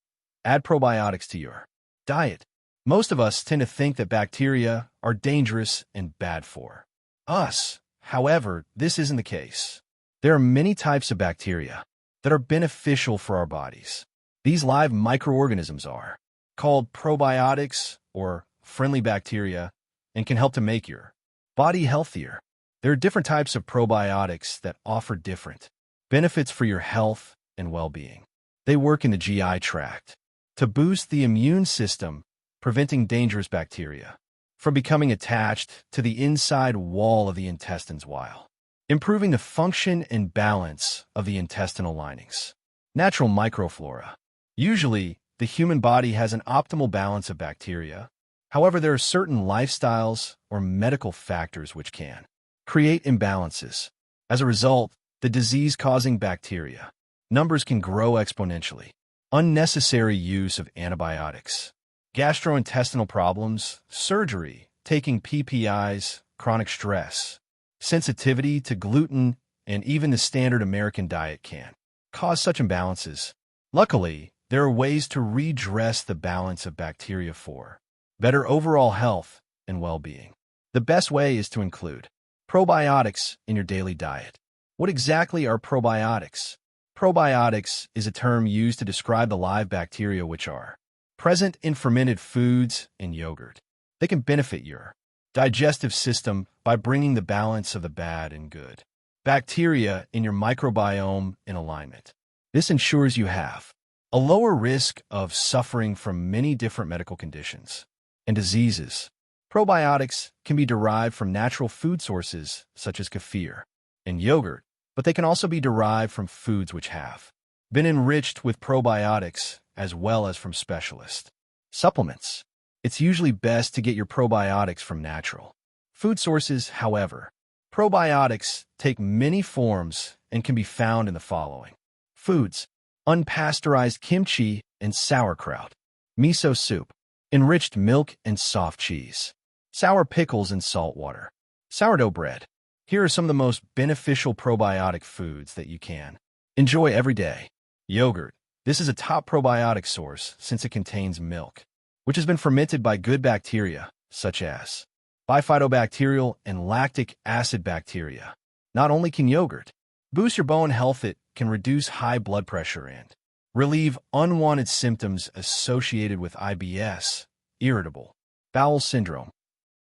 Add probiotics to your diet. Most of us tend to think that bacteria are dangerous and bad for us. However, this isn't the case. There are many types of bacteria that are beneficial for our bodies. These live microorganisms are called probiotics or friendly bacteria and can help to make your body healthier. There are different types of probiotics that offer different benefits for your health and well-being. They work in the GI tract to boost the immune system, preventing dangerous bacteria from becoming attached to the inside wall of the intestines while improving the function and balance of the intestinal linings. Natural microflora. Usually, the human body has an optimal balance of bacteria. However, there are certain lifestyles or medical factors which can create imbalances. As a result, the disease-causing bacteria numbers can grow exponentially. Unnecessary use of antibiotics, gastrointestinal problems, surgery, taking PPIs, chronic stress, sensitivity to gluten, and even the standard American diet can cause such imbalances. Luckily, there are ways to redress the balance of bacteria for better overall health and well-being. The best way is to include probiotics in your daily diet. What exactly are probiotics? Probiotics is a term used to describe the live bacteria which are present in fermented foods and yogurt. They can benefit your digestive system by bringing the balance of the bad and good bacteria in your microbiome in alignment. This ensures you have a lower risk of suffering from many different medical conditions and diseases. Probiotics can be derived from natural food sources such as kefir and yogurt, but they can also be derived from foods which have been enriched with probiotics as well as from specialist supplements. It's usually best to get your probiotics from natural food sources. However, probiotics take many forms and can be found in the following foods: unpasteurized kimchi and sauerkraut, miso soup, enriched milk and soft cheese, sour pickles and salt water, sourdough bread. Here are some of the most beneficial probiotic foods that you can enjoy every day. Yogurt. This is a top probiotic source since it contains milk, which has been fermented by good bacteria such as bifidobacterial and lactic acid bacteria. Not only can yogurt boost your bone health, it can reduce high blood pressure and relieve unwanted symptoms associated with IBS, irritable bowel syndrome.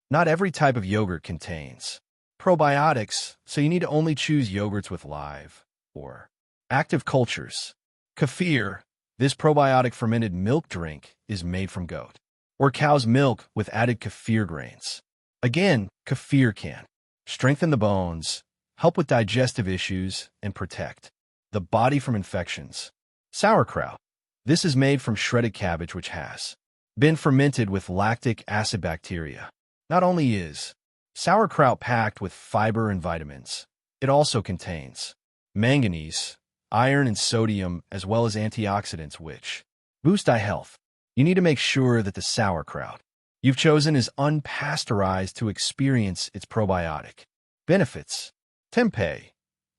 Not every type of yogurt contains probiotics, so you need to only choose yogurts with live or active cultures. Kefir. This probiotic fermented milk drink is made from goat or cow's milk with added kefir grains. Again, kefir can strengthen the bones, help with digestive issues, and protect the body from infections. Sauerkraut. This is made from shredded cabbage which has been fermented with lactic acid bacteria. Not only is sauerkraut packed with fiber and vitamins, it also contains manganese, iron, and sodium, as well as antioxidants which boost eye health. You need to make sure that the sauerkraut you've chosen is unpasteurized to experience its probiotic benefits. Tempeh.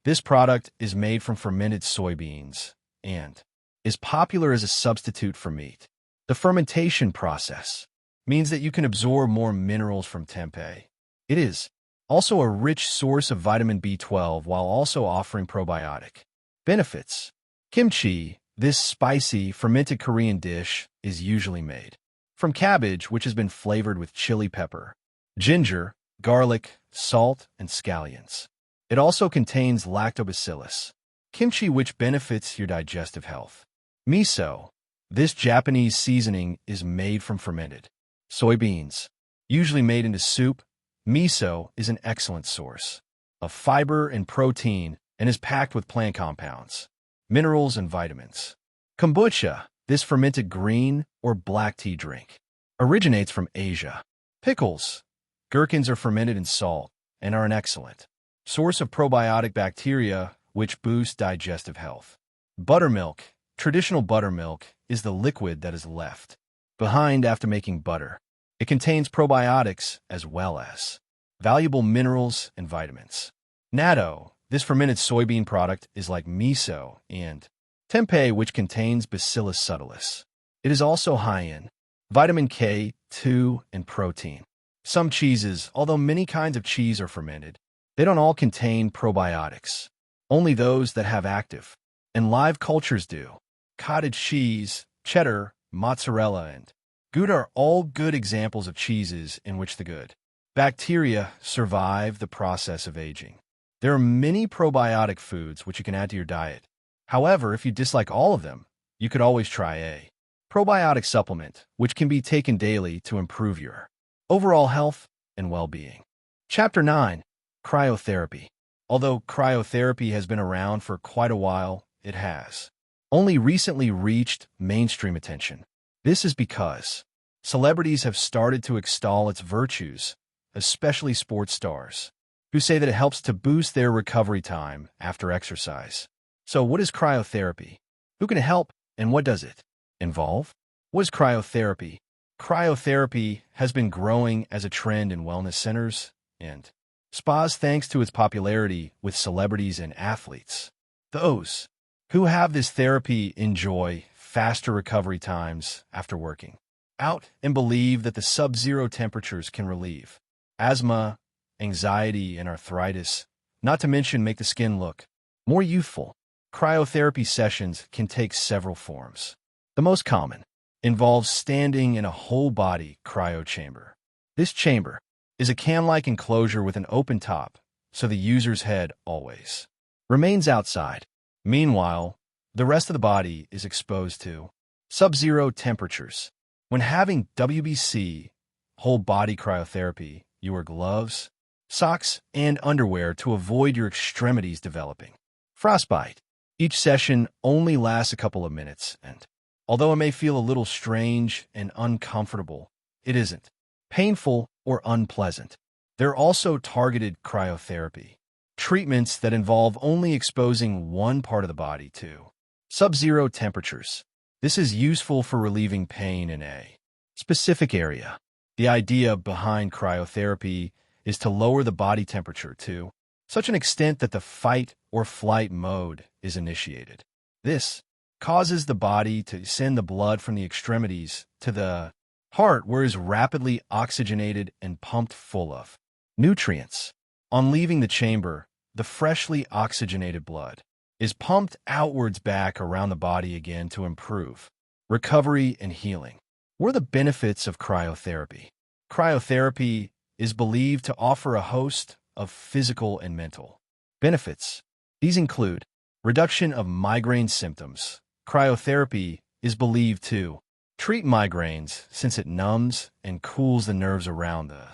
This product is made from fermented soybeans and is popular as a substitute for meat. The fermentation process means that you can absorb more minerals from tempeh. It is also a rich source of vitamin B12 while also offering probiotic benefits. Kimchi. This spicy, fermented Korean dish is usually made from cabbage, which has been flavored with chili pepper, ginger, garlic, salt, and scallions. It also contains lactobacillus kimchi, which benefits your digestive health. Miso. This Japanese seasoning is made from fermented soybeans, usually made into soup. Miso is an excellent source of fiber and protein and is packed with plant compounds, minerals, and vitamins. Kombucha. This fermented green or black tea drink originates from Asia. Pickles. Gherkins are fermented in salt and are an excellent source of probiotic bacteria which boost digestive health. Buttermilk. Traditional buttermilk is the liquid that is left behind after making butter. It contains probiotics as well as valuable minerals and vitamins. Natto, this fermented soybean product, is like miso and tempeh, which contains Bacillus subtilis. It is also high in vitamin K2 and protein. Some cheeses, although many kinds of cheese are fermented, they don't all contain probiotics. Only those that have active and live cultures do. Cottage cheese, cheddar, mozzarella, and Gouda are all good examples of cheeses in which the good bacteria survive the process of aging. There are many probiotic foods which you can add to your diet. However, if you dislike all of them, you could always try a probiotic supplement, which can be taken daily to improve your overall health and well-being. Chapter 9. Cryotherapy. Although cryotherapy has been around for quite a while, it has only recently reached mainstream attention. This is because celebrities have started to extol its virtues, especially sports stars, who say that it helps to boost their recovery time after exercise. So what is cryotherapy? Who can help, and what does it involve? What is cryotherapy? Cryotherapy has been growing as a trend in wellness centers and spas thanks to its popularity with celebrities and athletes. Those who have this therapy enjoy faster recovery times after working out and believe that the sub-zero temperatures can relieve asthma, anxiety, and arthritis, not to mention make the skin look more youthful. Cryotherapy sessions can take several forms. The most common involves standing in a whole-body cryo chamber. This chamber is a can-like enclosure with an open top, so the user's head always remains outside. Meanwhile, the rest of the body is exposed to sub-zero temperatures. When having WBC, whole-body cryotherapy, you wear gloves, socks, and underwear to avoid your extremities developing frostbite. Each session only lasts a couple of minutes, and although it may feel a little strange and uncomfortable, it isn't painful or unpleasant. There are also targeted cryotherapy treatments that involve only exposing one part of the body to sub-zero temperatures. This is useful for relieving pain in a specific area. The idea behind cryotherapy is to lower the body temperature to such an extent that the fight or flight mode is initiated. This causes the body to send the blood from the extremities to the heart, where it is rapidly oxygenated and pumped full of nutrients. On leaving the chamber, the freshly oxygenated blood is pumped outwards back around the body again to improve recovery and healing. What are the benefits of cryotherapy? Cryotherapy is believed to offer a host of physical and mental benefits. These include reduction of migraine symptoms. Cryotherapy is believed to treat migraines since it numbs and cools the nerves around the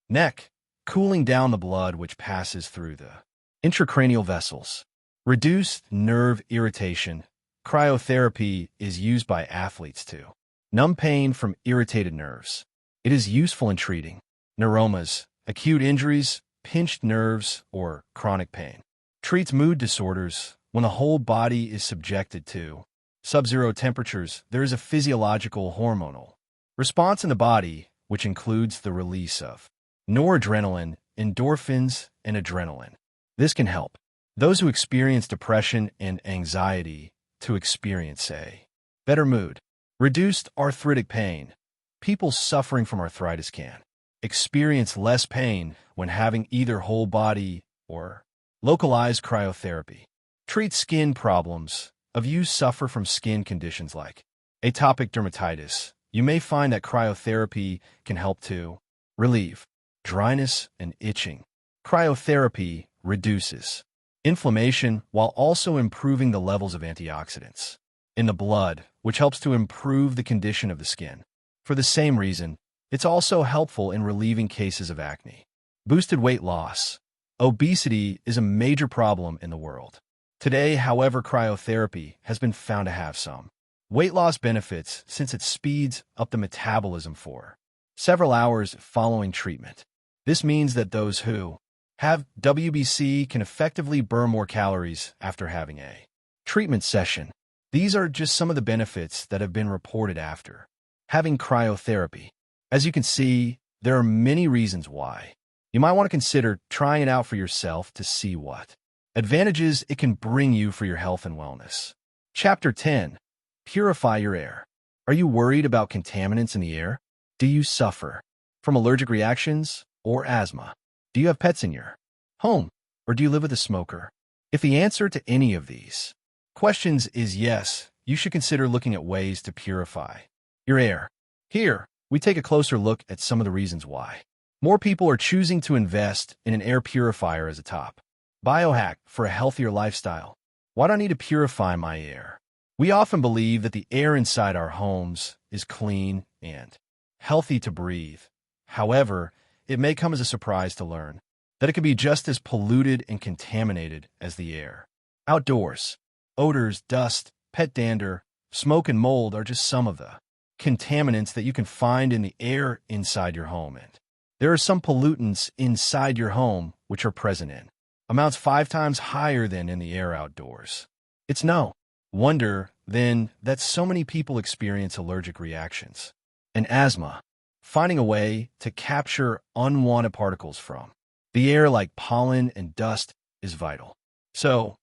neck, cooling down the blood which passes through the intracranial vessels. Reduced nerve irritation. Cryotherapy is used by athletes to numb pain from irritated nerves. It is useful in treating neuromas, acute injuries, pinched nerves, or chronic pain. Treats mood disorders. When the whole body is subjected to sub-zero temperatures, there is a physiological hormonal response in the body, which includes the release of noradrenaline, endorphins, and adrenaline. This can help those who experience depression and anxiety to experience a better mood. Reduced arthritic pain. People suffering from arthritis can experience less pain when having either whole body or localized cryotherapy. Treat skin problems. If you suffer from skin conditions like atopic dermatitis, you may find that cryotherapy can help to relieve dryness and itching. Cryotherapy reduces inflammation while also improving the levels of antioxidants in the blood, which helps to improve the condition of the skin. For the same reason, it's also helpful in relieving cases of acne. Boosted weight loss. Obesity is a major problem in the world. Today, however, cryotherapy has been found to have some weight loss benefits since it speeds up the metabolism for several hours following treatment. This means that those who have WBC can effectively burn more calories after having a treatment session. These are just some of the benefits that have been reported after having cryotherapy. As you can see, there are many reasons why. You might want to consider trying it out for yourself to see what advantages it can bring you for your health and wellness. Chapter 10. Purify your air. Are you worried about contaminants in the air? Do you suffer from allergic reactions or asthma? Do you have pets in your home, or do you live with a smoker? If the answer to any of these questions is yes, you should consider looking at ways to purify your air. Here, we take a closer look at some of the reasons why more people are choosing to invest in an air purifier as a top biohack for a healthier lifestyle. Why do I need to purify my air? We often believe that the air inside our homes is clean and healthy to breathe. However, it may come as a surprise to learn that it can be just as polluted and contaminated as the air outdoors. Odors, dust, pet dander, smoke, and mold are just some of the contaminants that you can find in the air inside your home. And there are some pollutants inside your home which are present in amounts 5 times higher than in the air outdoors. It's no wonder, then, that so many people experience allergic reactions and asthma. Finding a way to capture unwanted particles from the air like pollen and dust is vital. So,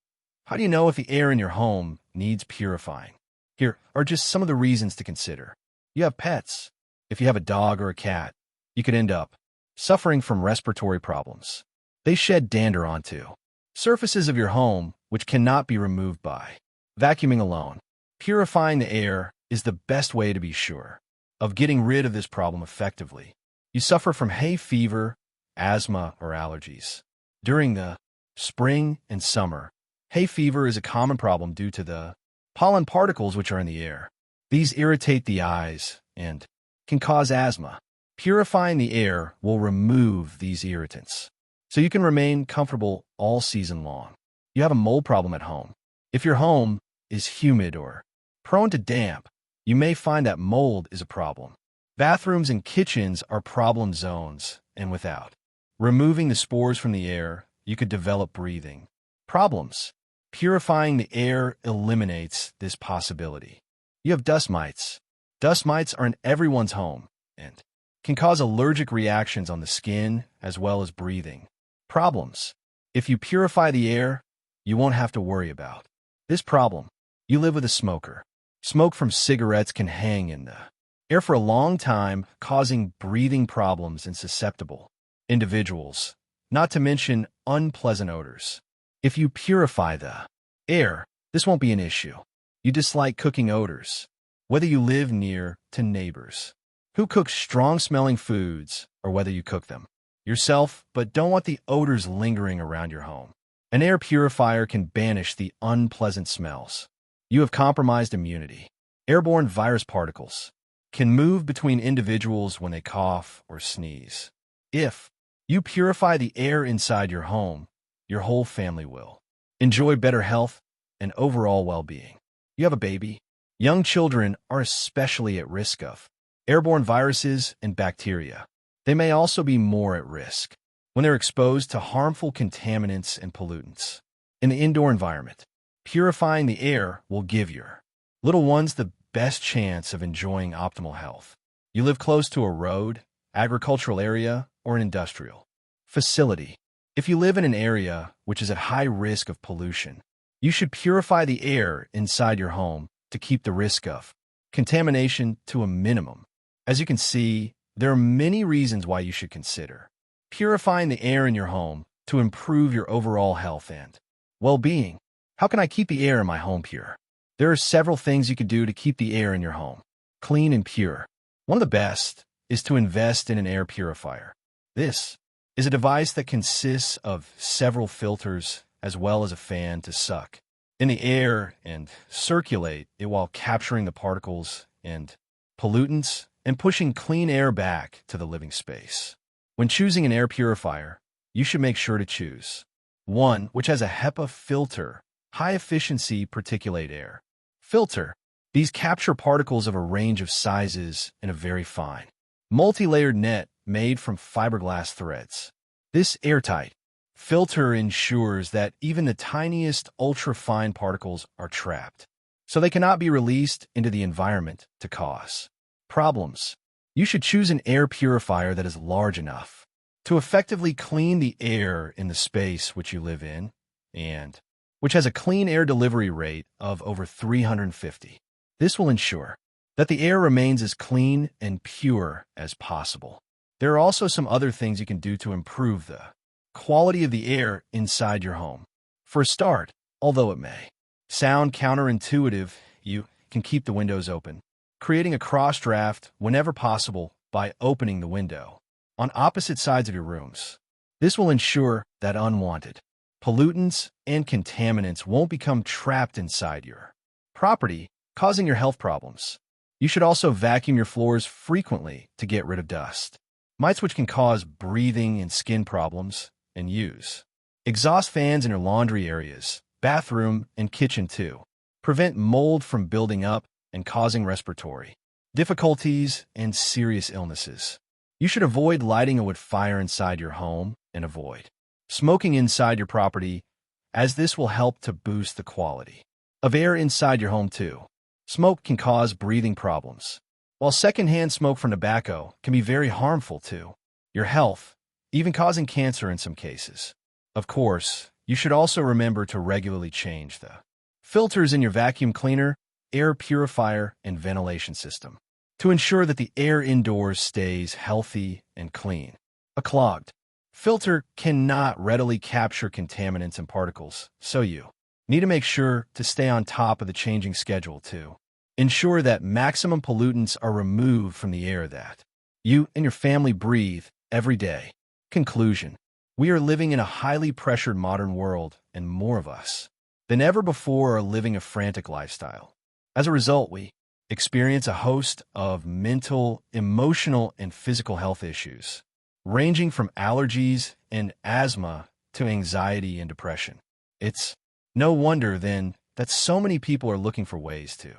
how do you know if the air in your home needs purifying? Here are just some of the reasons to consider. You have pets. If you have a dog or a cat, you could end up suffering from respiratory problems. They shed dander onto surfaces of your home, which cannot be removed by vacuuming alone. Purifying the air is the best way to be sure of getting rid of this problem effectively. You suffer from hay fever, asthma, or allergies. During the spring and summer, hay fever is a common problem due to the pollen particles which are in the air. These irritate the eyes and can cause asthma. Purifying the air will remove these irritants, so you can remain comfortable all season long. You have a mold problem at home. If your home is humid or prone to damp, you may find that mold is a problem. Bathrooms and kitchens are problem zones, and without removing the spores from the air, you could develop breathing problems. Purifying the air eliminates this possibility. You have dust mites. Dust mites are in everyone's home and can cause allergic reactions on the skin as well as breathing problems. If you purify the air, you won't have to worry about this problem. You live with a smoker. Smoke from cigarettes can hang in the air for a long time, causing breathing problems in susceptible individuals, not to mention unpleasant odors. If you purify the air, this won't be an issue. You dislike cooking odors, whether you live near to neighbors who cook strong-smelling foods or whether you cook them yourself but don't want the odors lingering around your home. An air purifier can banish the unpleasant smells. You have compromised immunity. Airborne virus particles can move between individuals when they cough or sneeze. If you purify the air inside your home, your whole family will enjoy better health and overall well-being. You have a baby. Young children are especially at risk of airborne viruses and bacteria. They may also be more at risk when they're exposed to harmful contaminants and pollutants. In the indoor environment, purifying the air will give your little ones the best chance of enjoying optimal health. You live close to a road, agricultural area, or an industrial facility. If you live in an area which is at high risk of pollution, you should purify the air inside your home to keep the risk of contamination to a minimum. As you can see, there are many reasons why you should consider purifying the air in your home to improve your overall health and well-being. How can I keep the air in my home pure? There are several things you can do to keep the air in your home clean and pure. One of the best is to invest in an air purifier. This is a device that consists of several filters as well as a fan to suck in the air and circulate it while capturing the particles and pollutants and pushing clean air back to the living space. When choosing an air purifier, you should make sure to choose one which has a HEPA filter, high-efficiency particulate air filter. These capture particles of a range of sizes in a very fine, multi-layered net made from fiberglass threads. This airtight filter ensures that even the tiniest ultra-fine particles are trapped, so they cannot be released into the environment to cause problems. You should choose an air purifier that is large enough to effectively clean the air in the space which you live in and which has a clean air delivery rate of over 350. This will ensure that the air remains as clean and pure as possible. There are also some other things you can do to improve the quality of the air inside your home. For a start, although it may sound counterintuitive, you can keep the windows open, creating a cross draft whenever possible by opening the window on opposite sides of your rooms. This will ensure that unwanted pollutants and contaminants won't become trapped inside your property, causing your health problems. You should also vacuum your floors frequently to get rid of dust, mites which can cause breathing and skin problems, and use exhaust fans in your laundry areas, bathroom, and kitchen to prevent mold from building up and causing respiratory difficulties and serious illnesses. You should avoid lighting a wood fire inside your home and avoid smoking inside your property, as this will help to boost the quality of air inside your home too. Smoke can cause breathing problems, while secondhand smoke from tobacco can be very harmful to your health, even causing cancer in some cases. Of course, you should also remember to regularly change the filters in your vacuum cleaner, air purifier, and ventilation system to ensure that the air indoors stays healthy and clean. A clogged filter cannot readily capture contaminants and particles, so you need to make sure to stay on top of the changing schedule to ensure that maximum pollutants are removed from the air that you and your family breathe every day. Conclusion: we are living in a highly pressured modern world, and more of us than ever before are living a frantic lifestyle. As a result, we experience a host of mental, emotional, and physical health issues, ranging from allergies and asthma to anxiety and depression. It's no wonder, then, that so many people are looking for ways to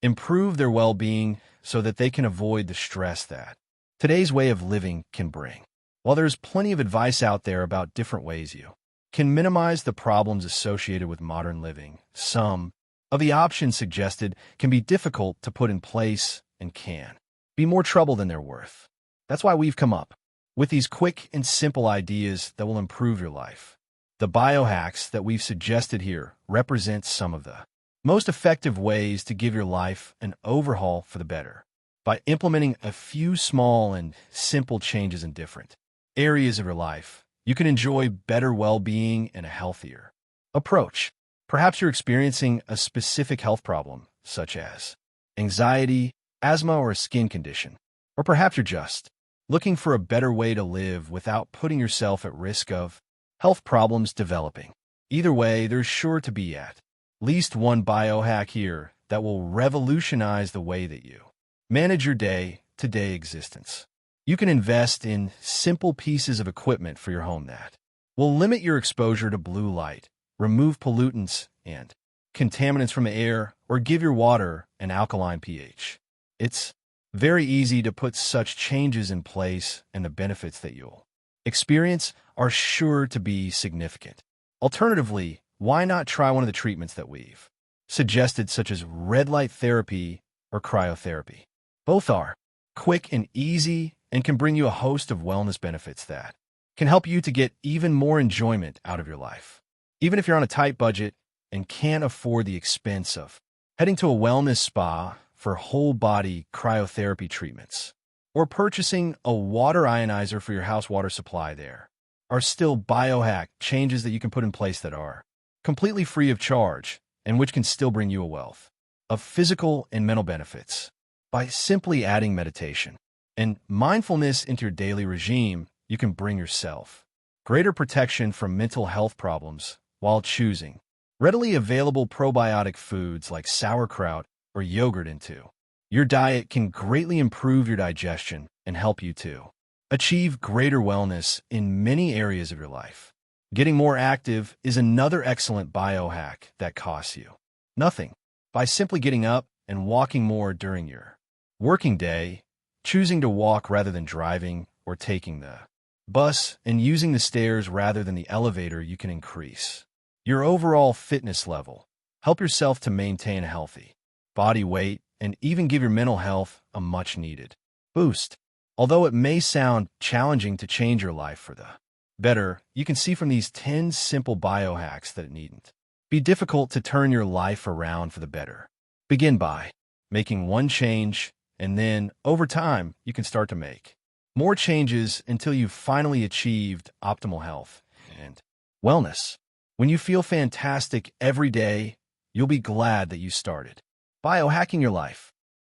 improve their well-being so that they can avoid the stress that today's way of living can bring. While there's plenty of advice out there about different ways you can minimize the problems associated with modern living, some of the options suggested can be difficult to put in place and can be more trouble than they're worth. That's why we've come up with these quick and simple ideas that will improve your life. The biohacks that we've suggested here represent some of the most effective ways to give your life an overhaul for the better by implementing a few small and simple changes in different areas of your life. You can enjoy better well-being and a healthier approach. Perhaps you're experiencing a specific health problem, such as anxiety, asthma, or a skin condition. Or perhaps you're just looking for a better way to live without putting yourself at risk of health problems developing. Either way, there's sure to be at least one biohack here that will revolutionize the way that you manage your day-to-day existence. You can invest in simple pieces of equipment for your home that will limit your exposure to blue light, remove pollutants and contaminants from the air, or give your water an alkaline pH. It's very easy to put such changes in place, and the benefits that you'll experience are sure to be significant. Alternatively, why not try one of the treatments that we've suggested, such as red light therapy or cryotherapy? Both are quick and easy and can bring you a host of wellness benefits that can help you to get even more enjoyment out of your life. Even if you're on a tight budget and can't afford the expense of heading to a wellness spa for whole-body cryotherapy treatments, or purchasing a water ionizer for your house water supply, there are still biohack changes that you can put in place that are completely free of charge and which can still bring you a wealth of physical and mental benefits. By simply adding meditation and mindfulness into your daily regime, you can bring yourself greater protection from mental health problems while choosing readily available probiotic foods like sauerkraut or yogurt into your diet can greatly improve your digestion and help you to achieve greater wellness in many areas of your life. Getting more active is another excellent biohack that costs you nothing. By simply getting up and walking more during your working day, choosing to walk rather than driving or taking the bus, and using the stairs rather than the elevator, you can increase your overall fitness level. Help yourself to maintain a healthy body weight, and even give your mental health a much-needed boost. Although it may sound challenging to change your life for the better, you can see from these 10 simple biohacks that it needn't be difficult to turn your life around for the better. Begin by making one change, and then, over time, you can start to make more changes until you've finally achieved optimal health and wellness. When you feel fantastic every day, you'll be glad that you started biohacking your life.